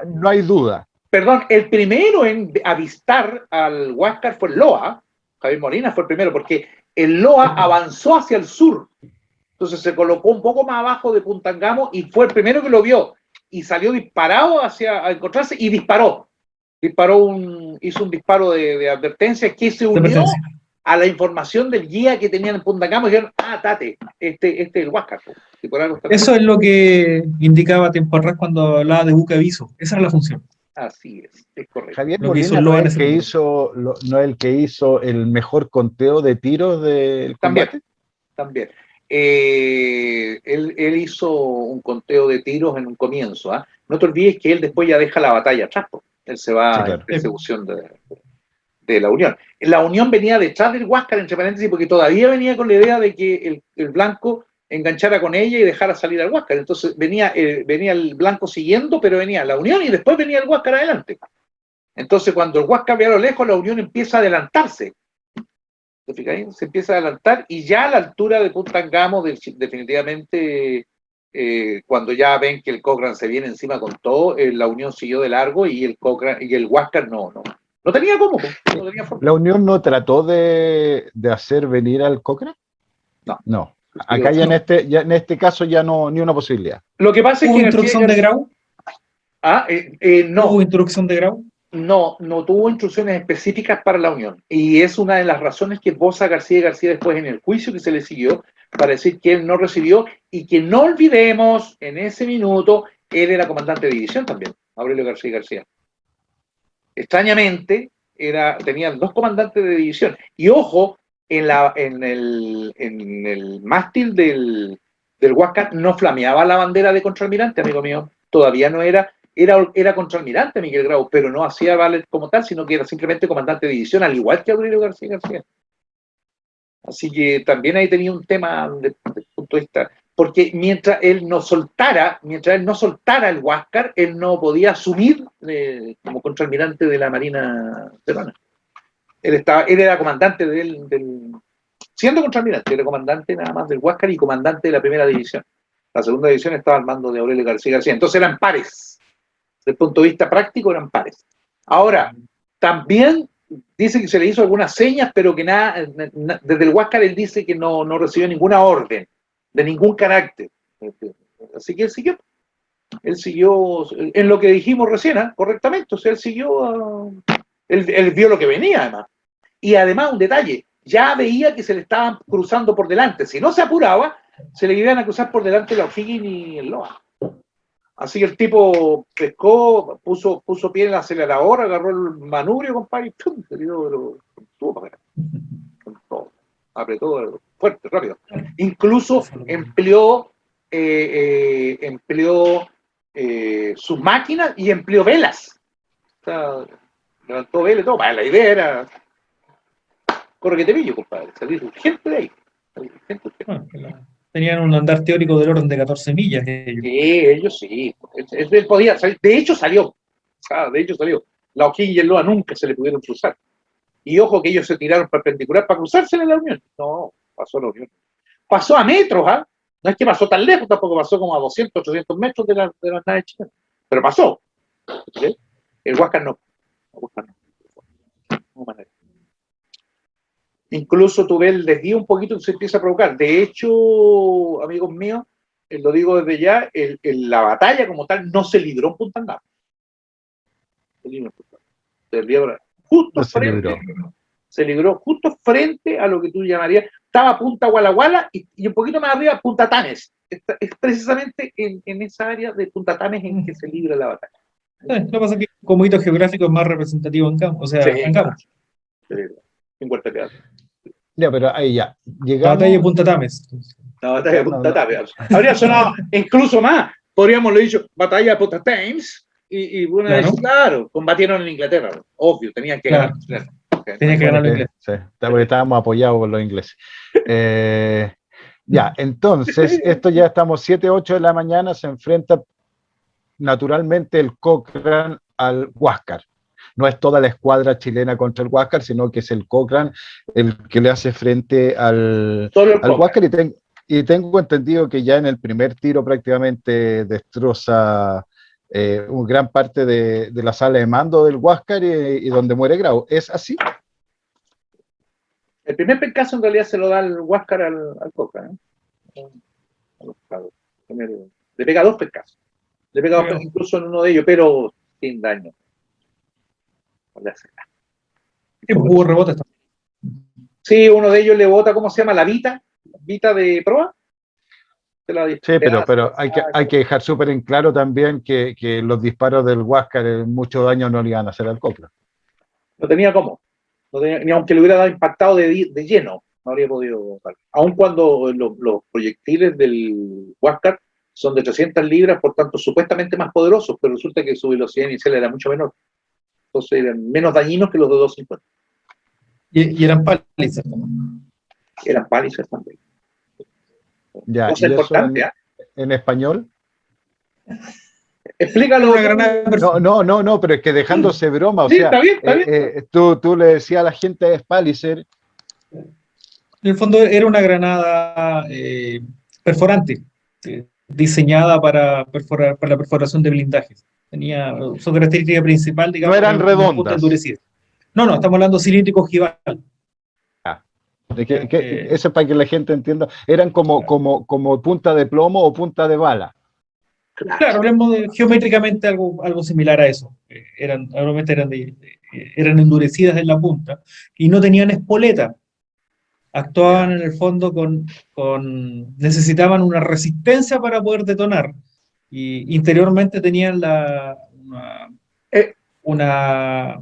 no hay duda. Perdón, el primero en avistar al Huáscar fue el Loa. Javier Molina fue el primero, porque el Loa avanzó hacia el sur. Entonces se colocó un poco más abajo de Puntangamo y fue el primero que lo vio. Y salió disparado a encontrarse y disparó. Hizo un disparo de advertencia que se unió a la información del guía que tenían en Puntangamo y dijeron, tate, este es el Huáscar. Eso es lo que indicaba tiempo atrás cuando hablaba de buque aviso. Esa era la función. Así es correcto. Javier Molina no es el que hizo el mejor conteo de tiros del combate. También. Él hizo un conteo de tiros en un comienzo. No te olvides que él después ya deja la batalla atrás. Él se va a persecución de la Unión. La Unión venía detrás del Huáscar, entre paréntesis, porque todavía venía con la idea de que el blanco enganchara con ella y dejara salir al Huáscar. Entonces venía el blanco siguiendo, pero venía la Unión y después venía el Huáscar adelante. Entonces cuando el Huáscar ve a lo lejos, la Unión empieza a adelantarse. ¿Te fijáis? Se empieza a adelantar y ya a la altura de Puntangamo, definitivamente, cuando ya ven que el Cochrane se viene encima con todo, la Unión siguió de largo y el Huáscar no tenía cómo. No tenía forma. ¿La Unión no trató de hacer venir al Cochrane? No. Acá ya en este caso ya no, ni una posibilidad. Lo que pasa es que... ¿Hubo instrucción de Grau? No. ¿Hubo instrucción de Grau? no tuvo instrucciones específicas para la Unión. Y es una de las razones que esboza García García después en el juicio que se le siguió, para decir que él no recibió, y que no olvidemos, en ese minuto, él era comandante de división también, Aurelio García García. Extrañamente, tenían 2 comandantes de división. Y ojo, en el mástil del Huáscar no flameaba la bandera de contraalmirante, amigo mío. Todavía no era contraalmirante Miguel Grau, pero no hacía valer como tal, sino que era simplemente comandante de división, al igual que Aurelio García García. Así que también ahí tenía un tema desde el punto de vista, porque mientras él no soltara el Huáscar, él no podía asumir como contraalmirante de la Marina peruana. Él era comandante siendo contraalmirante, era comandante nada más del Huáscar y comandante de la primera división. La segunda división estaba al mando de Aurelio García García. Entonces eran pares. Desde el punto de vista práctico eran pares. Ahora, también dice que se le hizo algunas señas, pero que desde el Huáscar él dice que no recibió ninguna orden, de ningún carácter. Así que él siguió en lo que dijimos recién, correctamente. O sea, él vio lo que venía, además. Y además, un detalle, ya veía que se le estaban cruzando por delante. Si no se apuraba, se le iban a cruzar por delante la O'Higgins y el Loa. Así que el tipo pescó, puso pie en el acelerador, agarró el manubrio, compadre, y ¡pum! Se tiró, con todo. Apretó fuerte, rápido. Incluso empleó sus máquinas y empleó velas. O sea, levantó velas y todo. La idea era corre que te pillo, compadre. Salir urgente de ahí. Tenían un andar teórico del orden de 14 millas. Ellos. Sí, ellos sí. Él podía salir. De hecho salió. La O'Higgins y el Loa nunca se le pudieron cruzar. Y ojo que ellos se tiraron perpendicular para cruzarse en la Unión. No, pasó la Unión. Pasó a metros, ¿ah? No es que pasó tan lejos, tampoco pasó como a 200, 800 metros de las naves chilenas. Pero pasó. ¿Sí? El Huáscar no. No manera. Incluso tuve el desvío un poquito que se empieza a provocar. De hecho, amigos míos, lo digo desde ya, la batalla como tal no se libró en Punta Angamos. Se libró justo frente a lo que tú llamarías, estaba Punta Walla Walla y un poquito más arriba Punta Tames. Es precisamente en esa área de Punta Tames en que se libra la batalla. Lo que pasa es que como hito geográfico es más representativo en Angamos. O sea, sí, Angamos. En Huerta Teatro. Ya, pero ahí ya. Llegamos... La batalla de Punta Tames. La batalla de Punta Tames. Habría sonado incluso más. Podríamos haberlo dicho, batalla de Punta Tames. Y una vez, claro, combatieron en Inglaterra. Obvio, tenían que ganar. Tenían que ganar los ingleses. Sí, porque estábamos apoyados por los ingleses. Ya, entonces, esto ya estamos 7, 8 de la mañana, se enfrenta naturalmente el Cochrane al Huáscar. No es toda la escuadra chilena contra el Huáscar, sino que es el Cochrane el que le hace frente al Huáscar. Y tengo entendido que ya en el primer tiro prácticamente destroza gran parte de la sala de mando del Huáscar y donde muere Grau. ¿Es así? El primer pencazo en realidad se lo da el Huáscar al Cochrane. Le pega 2 pencazos. Le pega 2 incluso en uno de ellos, pero sin daño. Hubo rebotes también. Sí, uno de ellos le bota, ¿cómo se llama? La Vita de proa. Sí, pero hay que dejar súper en claro también que los disparos del Huáscar mucho daño no le iban a hacer al Cochrane. No tenía cómo. Ni aunque le hubiera dado impactado de lleno, no habría podido. Aun cuando los proyectiles del Huáscar son de 300 libras, por tanto, supuestamente más poderosos, pero resulta que su velocidad inicial era mucho menor. Entonces eran menos dañinos que los de 250. Y eran palizas. Eran palizas también. Ya, cosa importante, en español. Explícalo. No, pero es que dejándose broma, o sí, sea, está bien. Tú le decías a la gente de Spalicer. En el fondo era una granada perforante, diseñada para la perforación de blindajes. Tenía su característica principal, digamos. No eran redondas. No, estamos hablando cilíndrico ojival. Eso es para que la gente entienda. Eran como punta de plomo o punta de bala. Claro, hablemos geométricamente algo similar a eso. Normalmente eran endurecidas en la punta y no tenían espoleta. Actuaban en el fondo necesitaban una resistencia para poder detonar. Y interiormente tenían Eh, una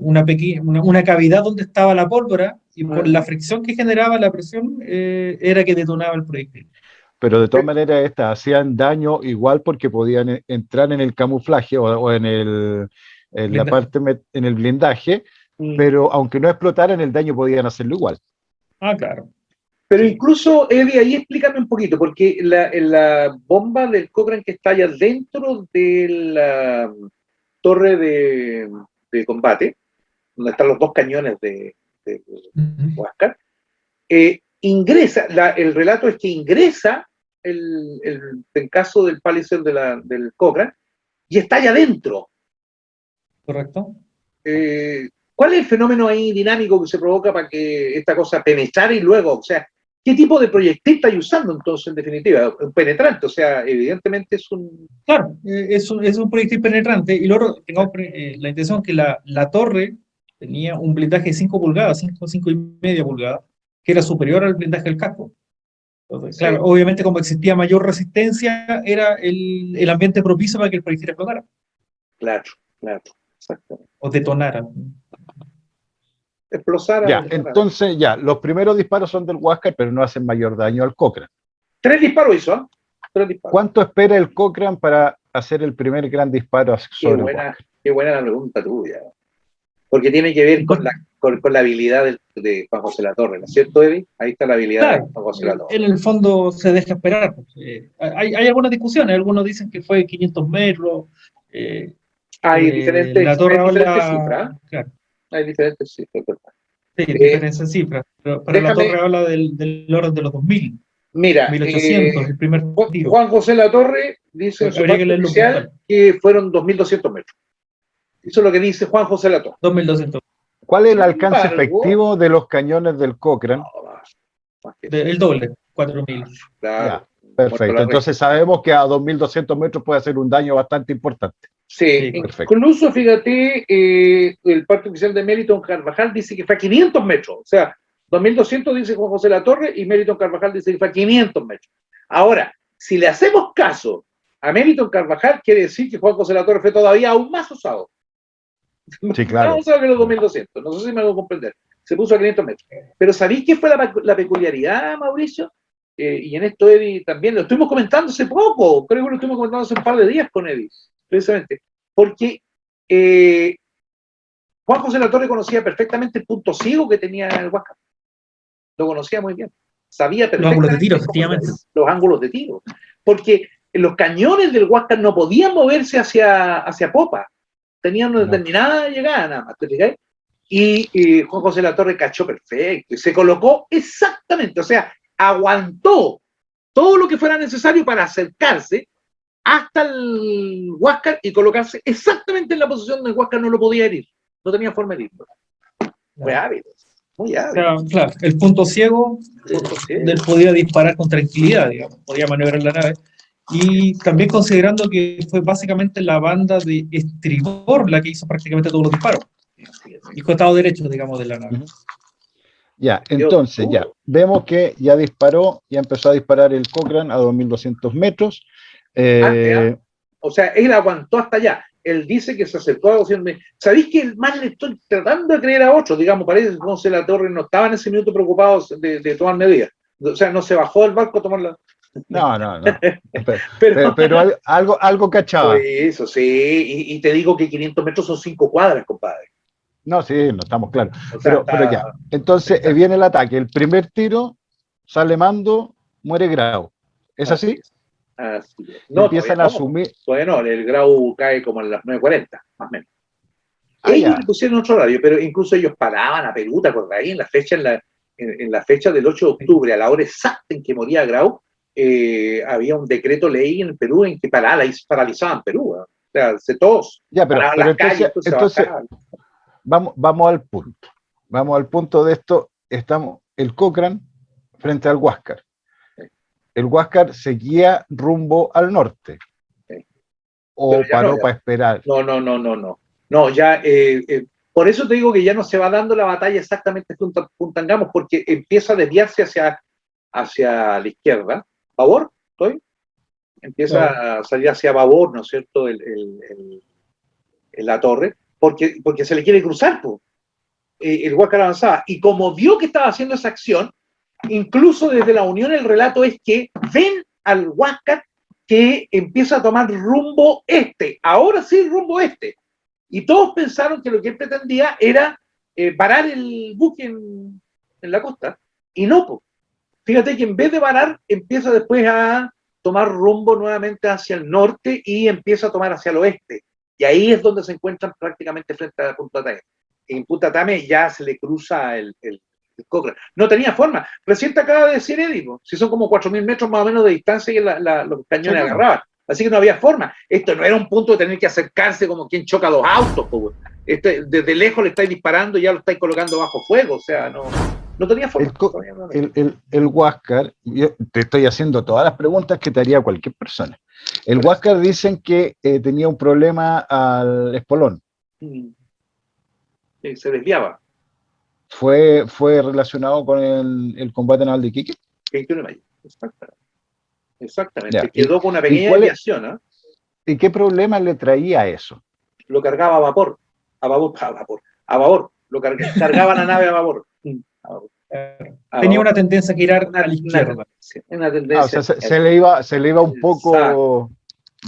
cavidad donde estaba la pólvora y por Mm. la fricción que generaba la presión era que detonaba el proyectil. Pero de todas maneras estas hacían daño igual porque podían entrar en el camuflaje o en la parte, en el blindaje, pero aunque no explotaran, el daño podían hacerlo igual. Ah, claro. Pero incluso, Eddie, ahí explícame un poquito, porque la bomba del Cochrane que está allá dentro de la torre de combate, donde están los dos cañones de Huáscar, ingresa, el relato es que ingresa el pencazo del Palliser del Cochrane y está allá adentro. Correcto. ¿Cuál es el fenómeno ahí dinámico que se provoca para que esta cosa penetrara y luego, o sea, qué tipo de proyectil está usando entonces en definitiva? Un penetrante, o sea, evidentemente es un... Claro, es un proyectil penetrante y luego tengamos la intención que la torre tenía un blindaje de 5 pulgadas, 5,5 pulgadas, que era superior al blindaje del casco. Entonces, claro, Sí. obviamente como existía mayor resistencia, era el ambiente propicio para que el proyectil explotara. Claro, exactamente. O detonara. Explosara. Ya, entonces ya, los primeros disparos son del Huáscar, pero no hacen mayor daño al Cochrane. 3 disparos hizo, ¿eh? 3 disparos. ¿Cuánto espera el Cochrane para hacer el primer gran disparo sobre el Huáscar? Qué buena la pregunta tuya. Porque tiene que ver con la habilidad de Juan José Latorre, ¿no es cierto, Eddie? Ahí está la habilidad de Juan José Latorre. En el fondo se deja esperar. Hay algunas discusiones, algunos dicen que fue 500 metros. Hay diferentes cifras. Claro. Hay diferentes cifras, ¿verdad? Sí, diferencia en cifras. Pero la torre habla del orden de los 2000. Mira, 1800, el primer tiro. Juan José Latorre dice en su parte oficial que fueron 2200 metros. Eso es lo que dice Juan José Latorre. 2200. ¿Cuál es el alcance efectivo de los cañones del Cochrane? El doble, 4000. Claro. Ya, perfecto. Entonces sabemos que a 2200 metros puede hacer un daño bastante importante. Sí, incluso fíjate, el parte oficial de Meliton Carvajal dice que fue a 500 metros. O sea, 2200 dice Juan José Latorre y Meliton Carvajal dice que fue a 500 metros. Ahora, si le hacemos caso a Meliton Carvajal, quiere decir que Juan José Latorre fue todavía aún más usado. Sí, claro. Más usado que los 2200. No sé si me hago comprender. Se puso a 500 metros. Pero ¿sabéis qué fue la peculiaridad, Mauricio? Y en esto Eddie también lo estuvimos comentando hace poco. Creo que lo estuvimos comentando hace un par de días con Eddie. Precisamente. Porque Juan José Latorre conocía perfectamente el punto ciego que tenía el Huáscar. Lo conocía muy bien. Sabía perfectamente los ángulos de tiro, efectivamente. Los ángulos de tiro. Porque los cañones del Huáscar no podían moverse hacia popa. Tenían una determinada llegada nada más. ¿Te fijáis? Y Juan José Latorre cachó perfecto. Y se colocó exactamente. O sea, aguantó todo lo que fuera necesario para acercarse hasta el Huáscar y colocarse exactamente en la posición donde el Huáscar no lo podía herir. No tenía forma de herirlo. Muy hábil. Muy hábil. Claro, el punto ciego, él podía disparar con tranquilidad, digamos, podía maniobrar la nave. Y también considerando que fue básicamente la banda de estribor la que hizo prácticamente todos los disparos. El costado derecho, digamos, de la nave. Ya, entonces, ya, vemos que ya disparó, ya empezó a disparar el Cochrane a 2200 metros. O sea, él aguantó hasta allá. Él dice que se acercó a 200 metros. ¿Sabéis que el mal le estoy tratando de creer a 8? Digamos, parece que José Latorre no estaba en ese minuto preocupado de tomar medidas. O sea, no se bajó del barco a tomar la... No. pero algo cachaba. Eso, sí. Y te digo que 500 metros son 5 cuadras, compadre. No, sí, no estamos claros. O sea, pero ya. Entonces viene el ataque. El primer tiro, sale Mando, muere Grau. ¿Es así? Así es. No, empiezan a asumir. Bueno, el Grau cae como a las 9:40, más o menos. Ellos le pusieron otro horario, pero incluso ellos paraban a Perú, ¿te acordás? Ahí en la fecha del 8 de octubre, a la hora exacta en que moría Grau, había un decreto ley en Perú en que paralizaban Perú. O sea, todos paraban las calles, entonces vamos al punto. Vamos al punto de esto. Estamos el Cochrane frente al Huáscar. El Huáscar seguía rumbo al norte. o Pero ya paró no, para esperar? no. No, ya, por eso te digo que ya no se va dando la batalla exactamente junto a Puntangamos, porque empieza a desviarse hacia la izquierda. ¿Babor? ¿Estoy? Empieza a salir hacia Babor, ¿no es cierto? La torre, porque se le quiere cruzar, pues. El Huáscar avanzaba. Y como vio que estaba haciendo esa acción, incluso desde la Unión el relato es que ven al Huáscar que empieza a tomar rumbo este, ahora sí rumbo este. Y todos pensaron que lo que él pretendía era parar el buque en la costa, y no, pues. Fíjate que en vez de parar, empieza después a tomar rumbo nuevamente hacia el norte y empieza a tomar hacia el oeste. Y ahí es donde se encuentran prácticamente frente a Punta Tame. En Punta Tame ya se le cruza el Cochrane. No tenía forma. Recién te acaba de decir Eddie, si son como 4.000 metros más o menos de distancia que los cañones Sí, agarraban. Así que no había forma. Esto no era un punto de tener que acercarse como quien choca dos autos. Desde lejos le estáis disparando y ya lo estáis colocando bajo fuego. O sea, no tenía forma. El Huáscar, yo te estoy haciendo todas las preguntas que te haría cualquier persona. El Huáscar dicen que tenía un problema al espolón. Sí, se desviaba. ¿Fue relacionado con el combate naval de Iquique? 21 de mayo. Exactamente. Ya. Quedó con una pequeña desviación. ¿Eh? ¿Y qué problema le traía eso? Lo cargaba a vapor. A babor. Cargaba la nave a vapor. Tenía una tendencia a girar a la izquierda. Una tendencia. O sea, se le iba un poco. Exacto.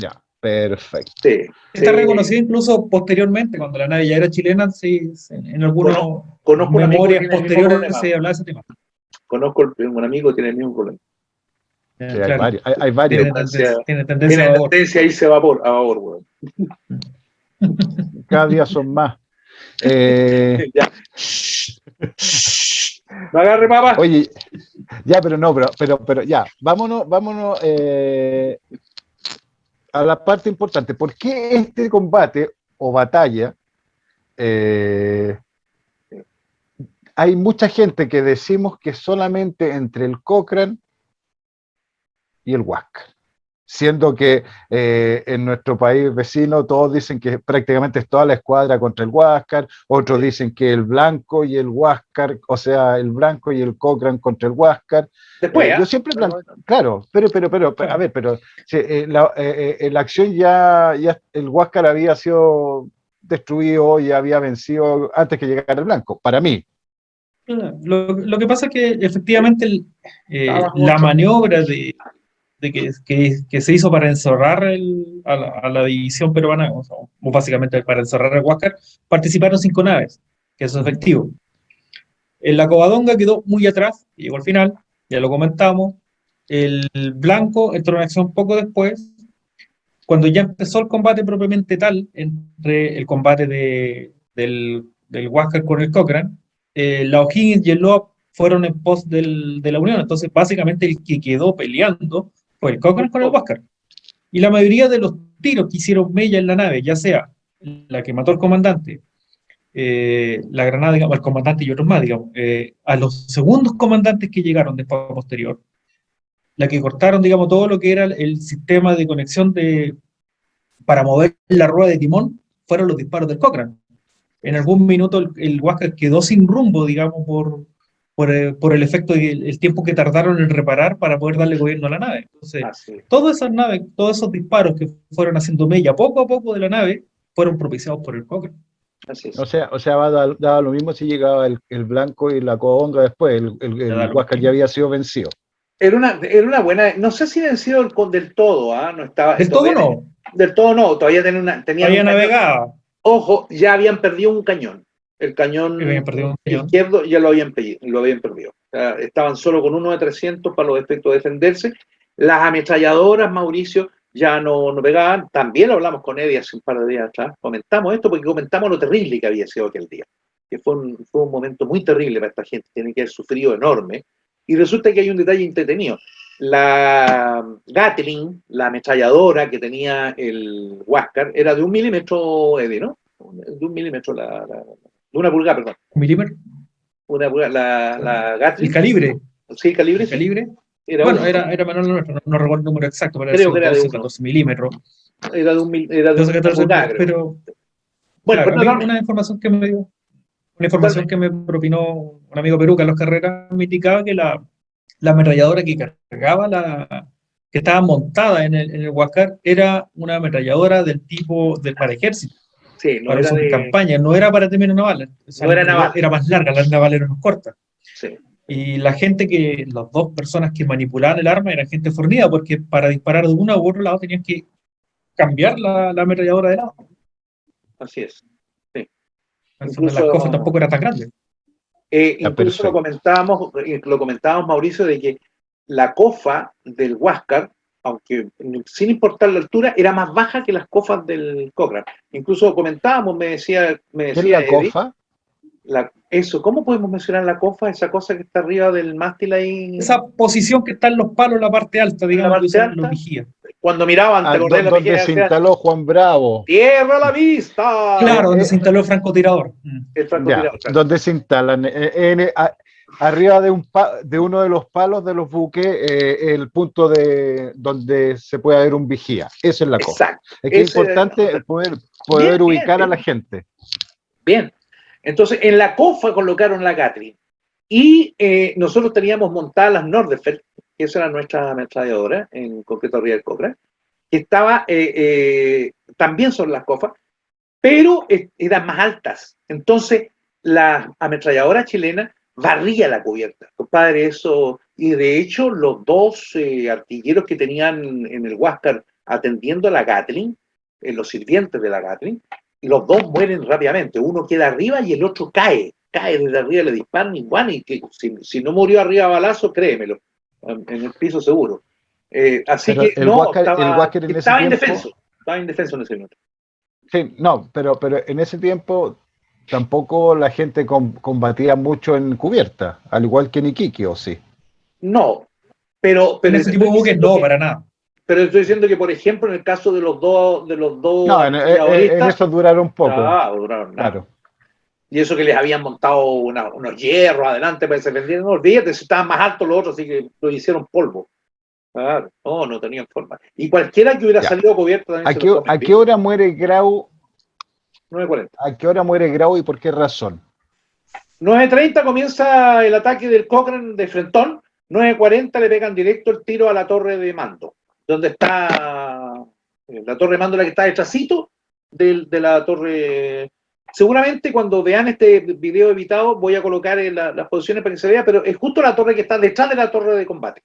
Ya, perfecto. Sí, está reconocido incluso posteriormente, cuando la nave ya era chilena, sí, en algunas memorias posteriores se hablaba de ese tema. Conozco un amigo que tiene el mismo problema. Sí, claro. hay varios. Tiene tendencia a irse a vapor, weón. Cada día son más. Ya. No agarre, papá. Oye, ya, pero ya, vámonos a la parte importante. ¿Por qué este combate o batalla? Hay mucha gente que decimos que solamente entre el Cochrane y el Huáscar, siendo que en nuestro país vecino todos dicen que prácticamente es toda la escuadra contra el Huáscar, otros dicen que el Blanco y el Huáscar, o sea, el Blanco y el Cochrane contra el Huáscar. Después, yo siempre claro, pero a ver, pero la acción ya el Huáscar había sido destruido y había vencido antes que llegara el Blanco, para mí. Lo que pasa es que efectivamente la maniobra de que se hizo para encerrar a la división peruana, o básicamente para encerrar el Huáscar, participaron 5 naves, que eso es efectivo. La Covadonga quedó muy atrás, llegó al final, ya lo comentamos. El Blanco entró en acción poco después, cuando ya empezó el combate propiamente tal, entre el combate del Huáscar con el Cochrane. La O'Higgins y el Loeb fueron en pos de la Unión, entonces básicamente el que quedó peleando fue el Cochrane con el Huáscar. Y la mayoría de los tiros que hicieron mella en la nave, ya sea la que mató al comandante, la granada, digamos, al comandante y otros más, digamos, a los segundos comandantes que llegaron después posterior, la que cortaron, digamos, todo lo que era el sistema de conexión para mover la rueda de timón, fueron los disparos del Cochrane. En algún minuto el Huáscar quedó sin rumbo, digamos, por el efecto del tiempo que tardaron en reparar para poder darle gobierno a la nave. Entonces, todas esas naves, todos esos disparos que fueron haciendo mella poco a poco de la nave, fueron propiciados por el Cochrane. O sea, daba lo mismo si llegaba el Blanco y la Covadonga después, el Huáscar ya había sido vencido. Era una buena, no sé si vencido del todo, no estaba. Del todo no. Del todo no, todavía tenía navegaba. Ojo, ya habían perdido un cañón. El cañón izquierdo ya lo habían perdido. O sea, estaban solo con uno de 300 para los efectos de defenderse. Las ametralladoras, Mauricio, ya no pegaban. También lo hablamos con Eddie hace un par de días atrás. Comentamos esto porque comentamos lo terrible que había sido aquel día. Que fue un momento muy terrible para esta gente. Tiene que haber sufrido enorme. Y resulta que hay un detalle entretenido. La Gatling, la ametralladora que tenía el Huáscar, era de 1 milímetro, Eddie, ¿no? De 1 milímetro, de 1 pulgada, perdón. ¿1 milímetro? 1 pulgada, la Gatling. ¿El calibre? Sí, el calibre. ¿El calibre? Bueno, era menor lo nuestro, no recuerdo el número exacto, pero era creo que era de 12, uno. 14 milímetros. Era de era de 12, una 14, pulgada, creo. pero Bueno, claro, pero a mí totalmente. una información que me dio, una información Totalmente. que me propinó un amigo Perú, Carlos Carrera, me indicaba que la ametralladora que cargaba que estaba montada en el Huáscar era una ametralladora del tipo para ejército, Sí, no para era uso en de. campaña, no era para terminar navales. O sea, No la era ametralladora naval. era más larga, la naval era más corta. Sí. Y las dos personas que manipulaban el arma eran gente fornida, porque para disparar de uno u otro lado tenían que cambiar la ametralladora de lado. Así es. Sí. Entonces las cofas Incluso, tampoco eran tan grandes. Ya, incluso perfecto. lo comentábamos, Mauricio, de que la cofa del Huáscar, aunque sin importar la altura, era más baja que las cofas del Cochrane. Incluso comentábamos, me ¿Qué es decía la Eddie, COFA? eso, ¿cómo podemos mencionar la cofa? Esa cosa que está arriba del mástil ahí Esa posición que está en los palos, la parte alta, en la digamos, que parte usan los alta. vigías. Cuando miraban, ¿te Ah, acordás de la donde vigía? se Decían, instaló Juan Bravo. ¡tierra a la vista! Claro, donde Eh, se instaló el francotirador. El ya, francotirador, claro. donde se instalan. Arriba de uno de los palos de los buques, el punto de donde se puede ver un vigía. Esa es la COFA. Exacto. Es que es Ese, importante bien, poder bien, ubicar a la bien. gente. Bien. Entonces, en la cofa colocaron la Gatling. Y nosotros teníamos montadas las Nordenfeldt, que esa era nuestra ametralladora, en concreto arriba del Cochrane, que estaba, también son las cofas, pero eran más altas. Entonces, la ametralladora chilena barría la cubierta. Compadre, eso. Y de hecho, los dos artilleros que tenían en el Huáscar atendiendo a la Gatling, los sirvientes de la Gatling, los dos mueren rápidamente. Uno queda arriba y el otro cae. Cae desde arriba, le disparan igual. Y que, si no murió arriba a balazo, créemelo, en el piso seguro. Así Pero que no, El Huáscar en ese estaba tiempo, indefenso. Estaba indefenso en ese momento. sí, no, pero en ese tiempo tampoco la gente combatía mucho en cubierta, al igual que en Iquique, ¿o sí? No, En pero ese te tipo estoy de buques, diciendo no, que, para nada. por ejemplo, en el caso de los dos No, en ametralladoristas, eso duraron poco, no duraron nada. claro. Y eso que les habían montado unos hierros adelante para que se vendieran, no olvídate, si estaban más altos los otros, así que lo hicieron polvo. Claro, no tenían forma. Y cualquiera que hubiera Ya. salido cubierto también se lo come A qué vivo. hora muere Grau? 9:40. ¿A qué hora muere Grau y por qué razón? 9:30 comienza el ataque del Cochrane de Frentón. 9:40 le pegan directo el tiro a la torre de mando, donde está la torre de mando, la que está detrásito de la torre. Seguramente cuando vean este video editado voy a colocar las posiciones para que se vea, pero es justo la torre que está detrás de la torre de combate.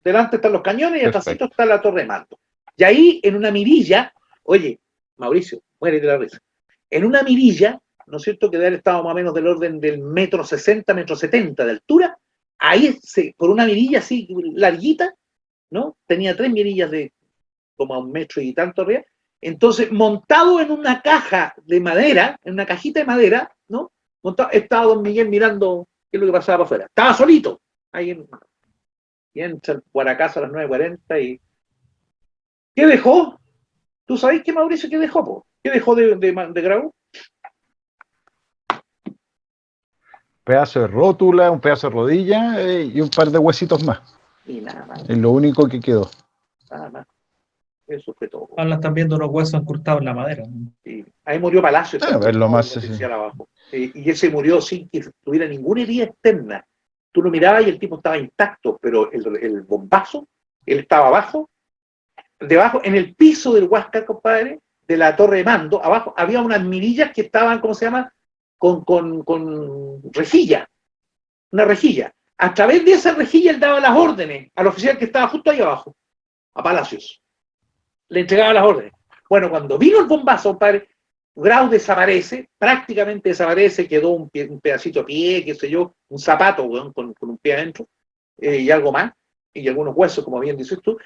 Delante están los cañones y atrásito Perfecto. está la torre de mando. Y ahí en una mirilla, oye, Mauricio, muere de la risa, en una mirilla, ¿no es cierto?, que debe haber estado más o menos del orden del 1,60 m, 1,70 m de altura, ahí por una mirilla así larguita, ¿no? Tenía 3 mirillas de como a 1 metro y tanto arriba. Entonces, montado en una caja de madera, en una cajita de madera, ¿no? Montado, estaba don Miguel mirando qué es lo que pasaba para afuera. Estaba solito. Y entra el Guaracazo a las 9:40 y. ¿Qué dejó? ¿Tú sabés qué, Mauricio, qué dejó, po? ¿Qué dejó de Grau? Pedazo de rótula, un pedazo de rodilla y un par de huesitos más. Y nada más, Es lo único que quedó. nada más. Eso fue todo. Ahora están viendo unos huesos incrustados en la madera. Y ahí murió Palacio, A ver, lo el más. oficial abajo. Y ese murió sin que tuviera ninguna herida externa. Tú lo mirabas y el tipo estaba intacto, pero el bombazo, él estaba abajo, debajo, en el piso del Huáscar, compadre, de la torre de mando, abajo había unas mirillas que estaban, ¿cómo se llama? Con rejilla, una rejilla. A través de esa rejilla él daba las órdenes al oficial que estaba justo ahí abajo, a Palacios. Le entregaba las órdenes. Bueno, cuando vino el bombazo, compadre, Grau desaparece, prácticamente desaparece, quedó un pedacito de pie, qué sé yo, un zapato, bueno, con un pie adentro, y algo más, y algunos huesos, como bien dices tú,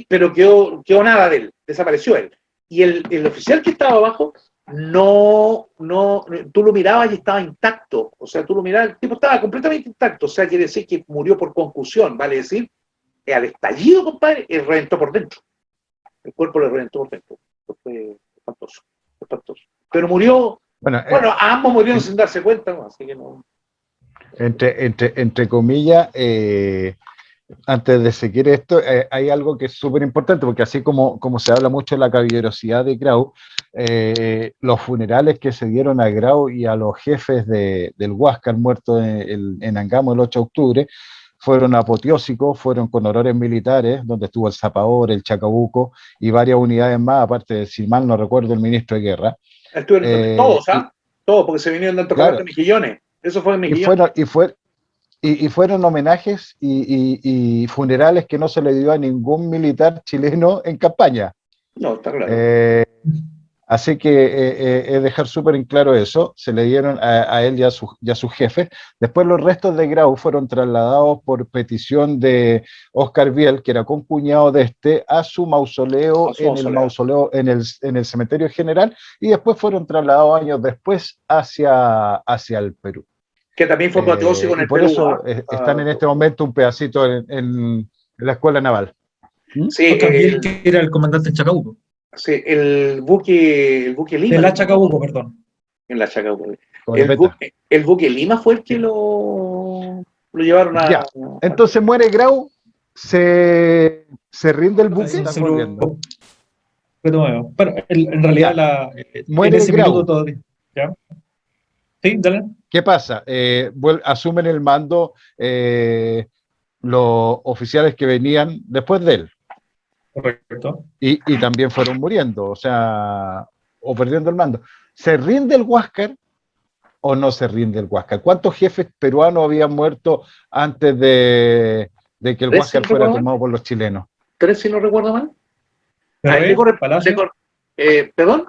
pero quedó nada de él, desapareció él. Y el oficial que estaba abajo, no, tú lo mirabas y estaba intacto, o sea, tú lo mirabas, el tipo estaba completamente intacto, o sea, quiere decir que murió por concusión, vale decir, al estallido, compadre, él reventó por dentro. El cuerpo le reventó por dentro. Fue espantoso, espantoso. Pero murió, Bueno, a ambos murieron sin darse cuenta, ¿no? Así que no. entre comillas, Antes de seguir esto, hay algo que es súper importante, porque así como se habla mucho de la caballerosidad de Grau, los funerales que se dieron a Grau y a los jefes del Huáscar muertos en Angamo el 8 de octubre fueron apoteósicos, fueron con honores militares, donde estuvo el Zapaor, el Chacabuco y varias unidades más, aparte de, si mal no recuerdo, el ministro de Guerra. Estuvieron todos, todos, porque se vinieron de Antofagasta, Claro, Mejillones. Eso fue en y Mejillones. fueron homenajes y funerales que no se le dio a ningún militar chileno en campaña. No, está claro. Así que es dejar súper en claro eso, se le dieron a él y a sus jefes. Después los restos de Grau fueron trasladados por petición de Oscar Biel, que era concuñado de este, a su mausoleo, en el cementerio general, y después fueron trasladados años después hacia el Perú. Que también fue apoteósico en el por Perú. Eso están en este momento un pedacito en la escuela naval. Sí, Oscar Biel, que era el comandante en Chacabuco. Sí, el buque Lima. De la Chacabuco, perdón. En la Chacabuco. El buque Lima fue el que lo llevaron a... Ya. Entonces muere Grau, se rinde el buque. Pero en realidad muere en ese Grau. minuto todavía. ¿Ya? Sí, dale. ¿Qué pasa? Asumen el mando los oficiales que venían después de él. Correcto. Y también fueron muriendo, o perdiendo el mando. ¿Se rinde el Huáscar o no se rinde el Huáscar? ¿Cuántos jefes peruanos habían muerto antes de que el Huáscar fuera tomado por los chilenos? 3, si no recuerdo mal. Ferré, Palacios. ¿Perdón?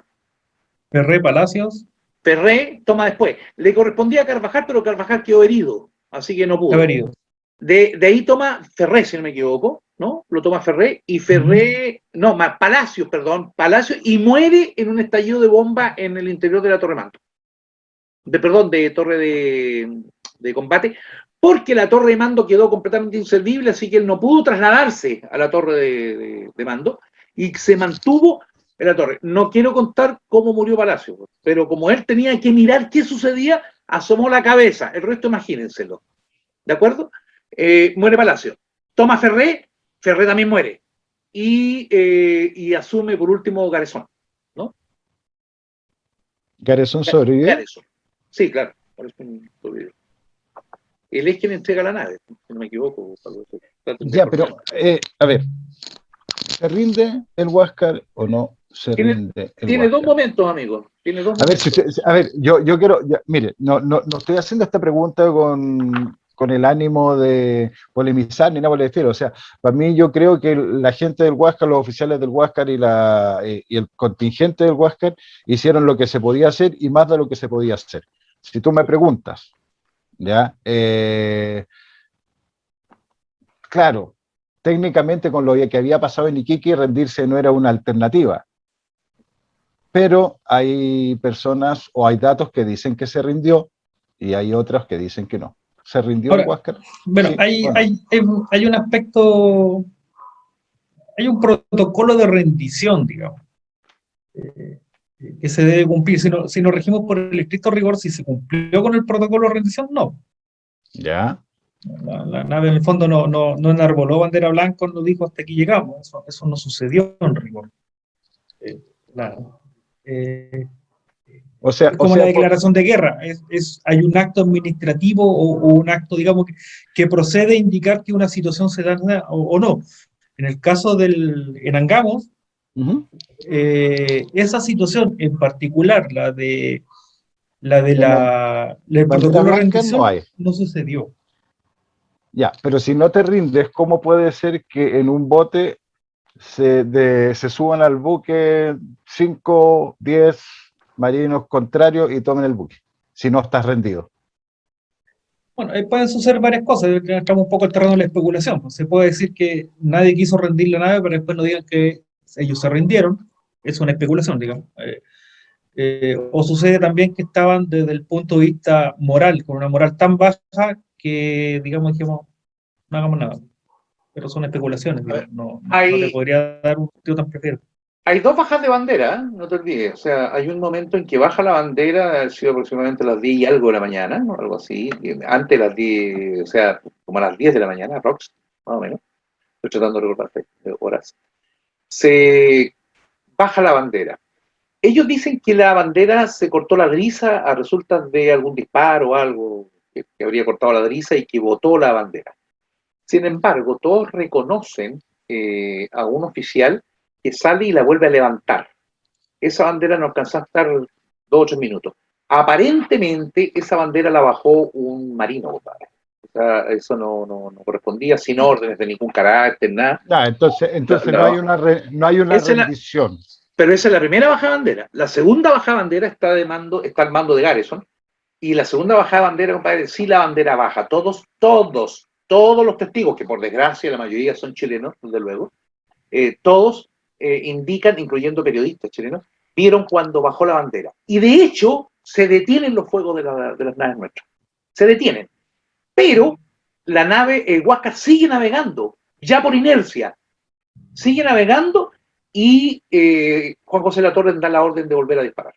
Ferré, Palacios. Ferré toma después. Le correspondía a Carvajal, pero Carvajal quedó herido, así que no pudo. Herido. De ahí toma Ferré, si no me equivoco, ¿no? Lo toma Ferré, y Ferré, Palacios, y muere en un estallido de bomba en el interior de la Torre Mando. De torre de combate, porque la torre de mando quedó completamente inservible, así que él no pudo trasladarse a la torre de mando, y se mantuvo en la torre. No quiero contar cómo murió Palacio, pero como él tenía que mirar qué sucedía, asomó la cabeza. El resto imagínenselo. ¿De acuerdo? Muere Palacio. Toma Ferré también muere. Y asume por último Garezón, ¿no? ¿Garezón sobrevive? Garezón. Sí, claro. Él es quien entrega la nave, si no me equivoco. Ya, pero, a ver, ¿se rinde el Huáscar o no se rinde el Huáscar? Tiene dos momentos, amigo. A ver, yo quiero, mire, no estoy haciendo esta pregunta con el ánimo de polemizar ni nada por el estilo. O sea, para mí yo creo que la gente del Huáscar, los oficiales del Huáscar y el contingente del Huáscar hicieron lo que se podía hacer y más de lo que se podía hacer. Si tú me preguntas, ¿ya? Claro, técnicamente con lo que había pasado en Iquique, rendirse no era una alternativa. Pero hay personas o hay datos que dicen que se rindió y hay otros que dicen que no. ¿Se rindió el Huáscar? Bueno, ¿sí, hay un aspecto, hay un protocolo de rendición, digamos, que se debe cumplir. Si nos regimos por el estricto rigor, si se cumplió con el protocolo de rendición, no. Ya. La nave en el fondo no enarboló bandera blanca, no dijo hasta aquí llegamos. Eso no sucedió en rigor. Claro. Es como la declaración de guerra, hay un acto administrativo o un acto, digamos, que procede a indicar que una situación se da o no. En el caso en Angamos, esa situación en particular, la del protocolo de rendición, no sucedió. Ya, pero si no te rindes, ¿cómo puede ser que en un bote se suban al buque 5, 10 marinos contrarios y tomen el buque, si no estás rendido? Bueno, pueden suceder varias cosas, entramos un poco al terreno de la especulación. Pues se puede decir que nadie quiso rendir la nave, pero después no digan que ellos se rindieron. Es una especulación, digamos. O sucede también que estaban desde el punto de vista moral, con una moral tan baja que, digamos, dijimos, no hagamos nada. Pero son especulaciones, no te podría dar un sentido tan preciso. Hay dos bajas de bandera, no te olvides. O sea, hay un momento en que baja la bandera, ha sido aproximadamente a las 10 y algo de la mañana, ¿no? Algo así, antes de las 10, o sea, como a las 10 de la mañana, aprox. más o menos, estoy tratando de recordar horas, se baja la bandera. Ellos dicen que la bandera se cortó la grisa a resultas de algún disparo o algo que habría cortado la grisa y que botó la bandera. Sin embargo, todos reconocen a un oficial que sale y la vuelve a levantar. Esa bandera no alcanzó a estar 2 o 3 minutos. Aparentemente, esa bandera la bajó un marino, compadre. O sea, eso no correspondía, sin órdenes de ningún carácter, nada. Entonces no hay una rendición. Pero esa es la primera bajada de bandera. La segunda bajada de bandera está al mando de Garrison. Y la segunda bajada de bandera, compadre, sí la bandera baja. Todos los testigos, que por desgracia la mayoría son chilenos, desde luego, todos indican, incluyendo periodistas chilenos, vieron cuando bajó la bandera. Y de hecho, se detienen los fuegos de las naves nuestras. Se detienen. Pero la nave, el Huáscar, sigue navegando, ya por inercia. Sigue navegando y Juan José Latorre da la orden de volver a disparar.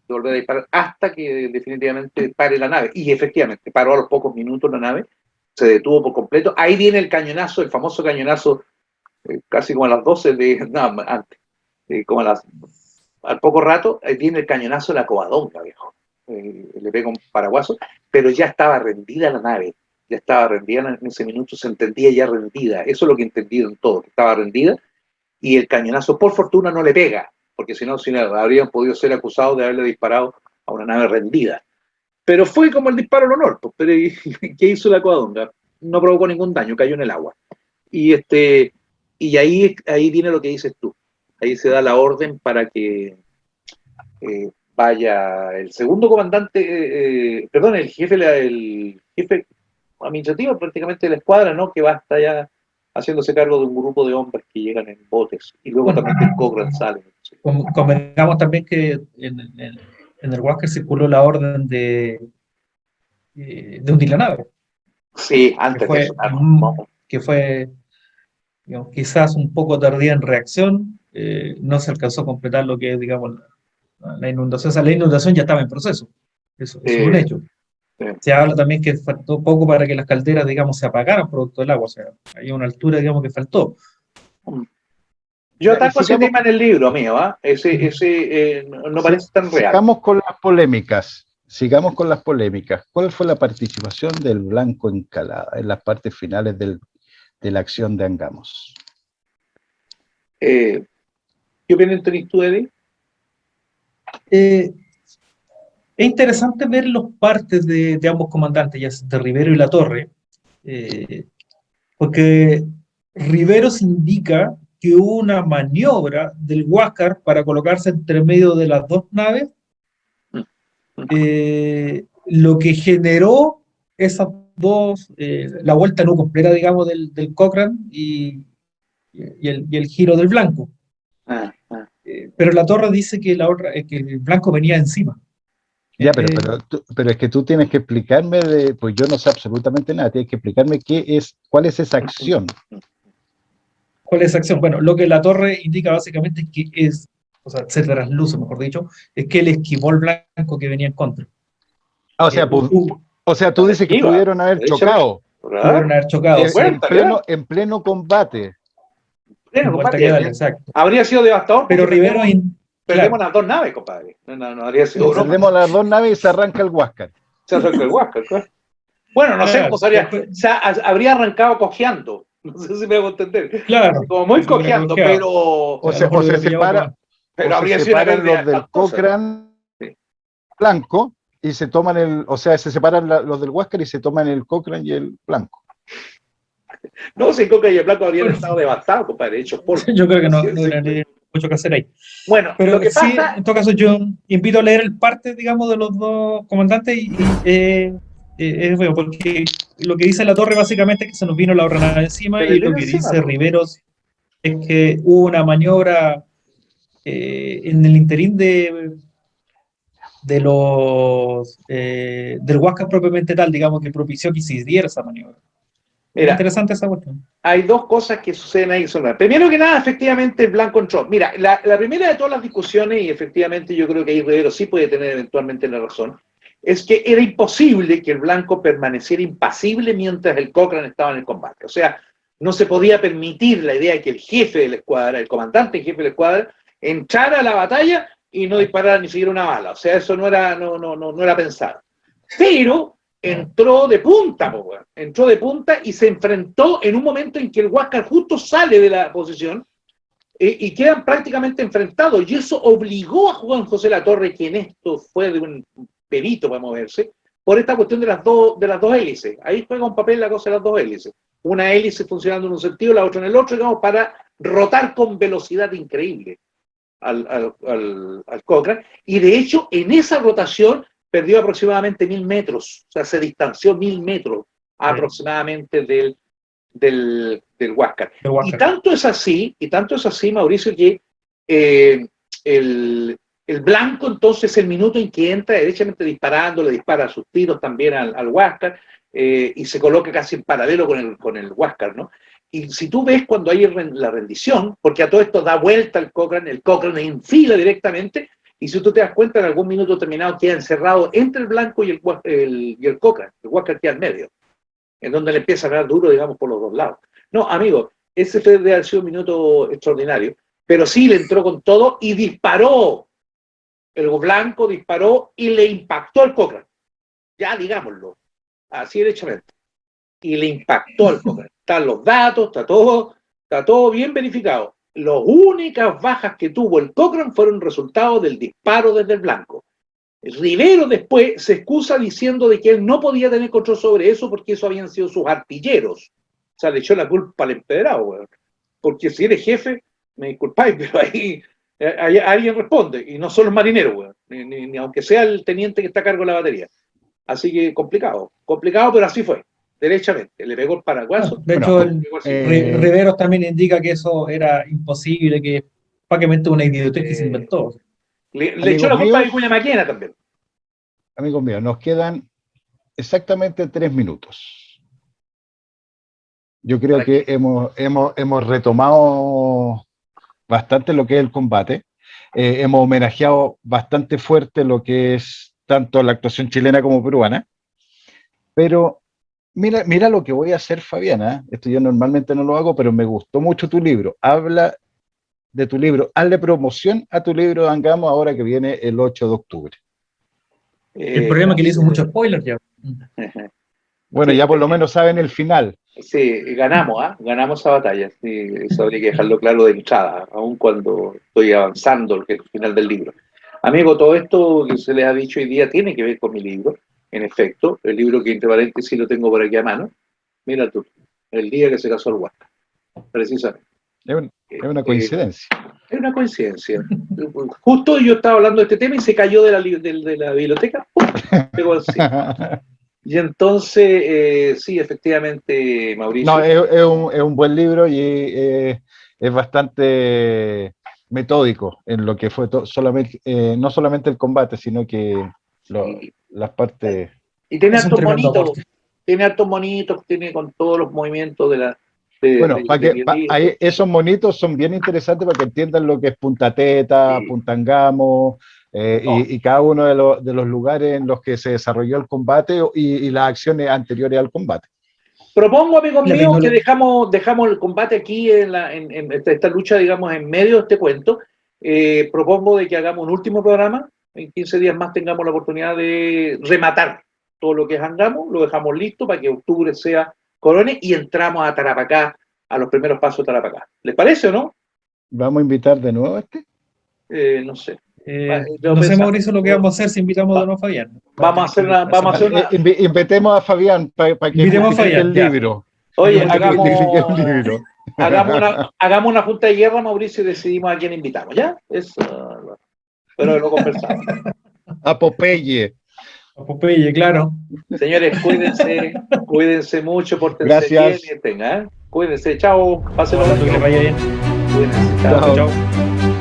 De volver a disparar hasta que definitivamente pare la nave. Y efectivamente, paró a los pocos minutos la nave, se detuvo por completo. Ahí viene el cañonazo, el famoso cañonazo, casi como a las 12 antes, como al poco rato, viene el cañonazo de la Covadonga, viejo. Le pega un paraguaso, pero ya estaba rendida la nave, ya estaba rendida en ese minuto, se entendía ya rendida. Eso es lo que he entendido en todo, que estaba rendida, y el cañonazo, por fortuna, no le pega, porque si no, habrían podido ser acusados de haberle disparado a una nave rendida. Pero fue como el disparo al honor, pues, pero ¿qué hizo la Covadonga? No provocó ningún daño, cayó en el agua. Y ahí viene lo que dices tú. Ahí se da la orden para que vaya el segundo comandante, perdón, el jefe administrativo prácticamente de la escuadra, ¿no? Que va hasta allá haciéndose cargo de un grupo de hombres que llegan en botes. Y luego también el Cochrane sale. Convengamos también que en el Huáscar circuló la orden de hundir la nave. Sí, antes que fue digamos, quizás un poco tardía en reacción, no se alcanzó a completar lo que es, digamos, la inundación. O sea, la inundación ya estaba en proceso, eso es un hecho. Sí. Se habla también que faltó poco para que las calderas, digamos, se apagaran producto del agua, o sea, hay una altura, digamos, que faltó. Yo ataco ese tema en el libro mío, no parece tan real. Sigamos con las polémicas. ¿Cuál fue la participación del Blanco Encalada en las partes finales de la acción de Angamos? ¿Qué opinas tú, Eddie? Es interesante ver los partes de ambos comandantes, ya de Rivero y Latorre, porque Riveros indica que hubo una maniobra del Huáscar para colocarse entre medio de las dos naves, lo que generó esas dos, la vuelta no completa, digamos, del Cochrane y el giro del Blanco. Pero Latorre dice que que el Blanco venía encima. Ya, pero es que tú tienes que explicarme, pues yo no sé absolutamente nada, tienes que explicarme cuál es esa acción. ¿Cuál es esa acción? Bueno, lo que Latorre indica básicamente es que o sea, se trasluce, mejor dicho, es que él esquivó el Blanco que venía en contra. O sea, tú dices que pudieron haber chocado. Pudieron haber chocado. En pleno combate. Exacto. Habría sido devastador. Pero Rivero... Perdemos las dos naves, compadre. No habría sido perdemos las dos naves y se arranca el Huáscar. Claro. Bueno, no sé cómo sería. O sea, habría arrancado cojeando. No sé si me hago entender. Claro. Como muy cojeando, pero. O se separa. Pero habría sido los del Cochrane Blanco y se toman se separan los del Huáscar y se toman el Cochrane y el Blanco. No, si el Cochrane y el Blanco habrían estado devastados, compadre. Hechos por. Yo creo que no habría mucho que hacer ahí. Bueno, pero lo que sí, pasa... en todo caso yo invito a leer el parte, digamos, de los dos comandantes es bueno, porque lo que dice Latorre básicamente es que se nos vino la hornada encima y lo que dice Riveros es que hubo una maniobra en el interín del Huáscar propiamente tal, digamos, que propició que se diera esa maniobra. Mira, interesante esa cuestión. Hay dos cosas que suceden ahí. Primero que nada, efectivamente, el Blanco entró. Mira, la primera de todas las discusiones, y efectivamente yo creo que ahí Rivero sí puede tener eventualmente la razón, es que era imposible que el Blanco permaneciera impasible mientras el Cochrane estaba en el combate. O sea, no se podía permitir la idea de que el jefe de la escuadra, el comandante en jefe de la escuadra, entrara a la batalla y no disparara ni siquiera una bala. O sea, eso no era pensado. Pero entró de punta, entró de punta y se enfrentó en un momento en que el Huáscar justo sale de la posición y quedan prácticamente enfrentados. Y eso obligó a Juan José Latorre, quien esto fue de un perito para moverse, por esta cuestión de las dos hélices. Ahí juega un papel la cosa de las dos hélices. Una hélice funcionando en un sentido, la otra en el otro, digamos, para rotar con velocidad increíble al Cochrane. Y de hecho, en esa rotación perdió aproximadamente 1000 metros. O sea, se distanció 1000 metros aproximadamente del Huáscar. Y tanto es así, Mauricio, que el blanco, entonces, el minuto en que entra derechamente disparando, le dispara sus tiros también al Huáscar, y se coloca casi en paralelo con el Huáscar, ¿no? Y si tú ves cuando hay la rendición, porque a todo esto da vuelta el Cochrane enfila directamente, y si tú te das cuenta, en algún minuto determinado queda encerrado entre el blanco y el Cochrane, el Huáscar queda en medio, en donde le empieza a dar duro, digamos, por los dos lados. No, amigo, ese debe haber sido un minuto extraordinario, pero sí le entró con todo y disparó. El blanco disparó y le impactó al Cochrane. Ya digámoslo, así derechamente. Y le impactó al Cochrane. Están los datos, está todo bien verificado. Las únicas bajas que tuvo el Cochrane fueron resultado del disparo desde el blanco. Rivero después se excusa diciendo de que él no podía tener control sobre eso porque eso habían sido sus artilleros. O sea, le echó la culpa al empedrado, weón. Porque si eres jefe, me disculpáis, pero ahí alguien responde, y no son los marineros, weón, ni aunque sea el teniente que está a cargo de la batería. Así que complicado, pero así fue, derechamente, le pegó el paraguaso. De hecho, Riveros también indica que eso era imposible, que prácticamente una idiotez que se inventó. Le echó la culpa a Vicuña Maquena también. Amigos míos, nos quedan exactamente 3 minutos. Yo creo que hemos retomado bastante lo que es el combate. Hemos homenajeado bastante fuerte lo que es tanto la actuación chilena como peruana. Pero mira lo que voy a hacer, Fabiana. Esto yo normalmente no lo hago, pero me gustó mucho tu libro. Habla de tu libro. Hazle promoción a tu libro de Angamo ahora que viene el 8 de octubre. El problema es que le hizo mucho spoiler ya. Bueno, ya por lo menos saben el final. Sí, ganamos esa batalla. Sí, eso habría que dejarlo claro de entrada, aun cuando estoy avanzando el final del libro. Amigo, todo esto que se les ha dicho hoy día tiene que ver con mi libro. En efecto, el libro que entre paréntesis lo tengo por aquí a mano. Mira tú, el día que se casó el Huáscar. Precisamente. Es una coincidencia. Es una coincidencia. Justo yo estaba hablando de este tema y se cayó de la biblioteca. Pegó así. Y entonces, sí, efectivamente, Mauricio. No, es un buen libro y es bastante metódico en lo que fue solamente, no solamente el combate, sino que las partes. Y tiene hartos monitos, tiene con todos los movimientos de la. Esos monitos son bien interesantes para que entiendan lo que es Punta Teta, sí. Punta Angamo, y cada uno de los lugares en los que se desarrolló el combate y las acciones anteriores al combate. Propongo, amigos míos, que dejamos el combate aquí en esta lucha, digamos, en medio de este cuento. Propongo de que hagamos un último programa. En 15 días más tengamos la oportunidad de rematar todo lo que es Angamo, lo dejamos listo para que octubre sea Corones y entramos a Tarapacá, a los primeros pasos de Tarapacá. ¿Les parece o no? ¿Vamos a invitar de nuevo a este? No sé. No sé, Mauricio, lo que vamos a hacer si invitamos de nuevo a Fabián. Vamos a hacer una... Invitemos a Fabián para que justifique el libro. Oye, hagamos una junta de guerra, Mauricio, y decidimos a quién invitamos, ¿ya? Pero lo conversamos. A Popeye. A Popeye, claro. Señores, cuídense mucho, pórtense bien y tengan. Cuídense, chao. Pásenlo bien. Que vaya bien. Cuídense, chao.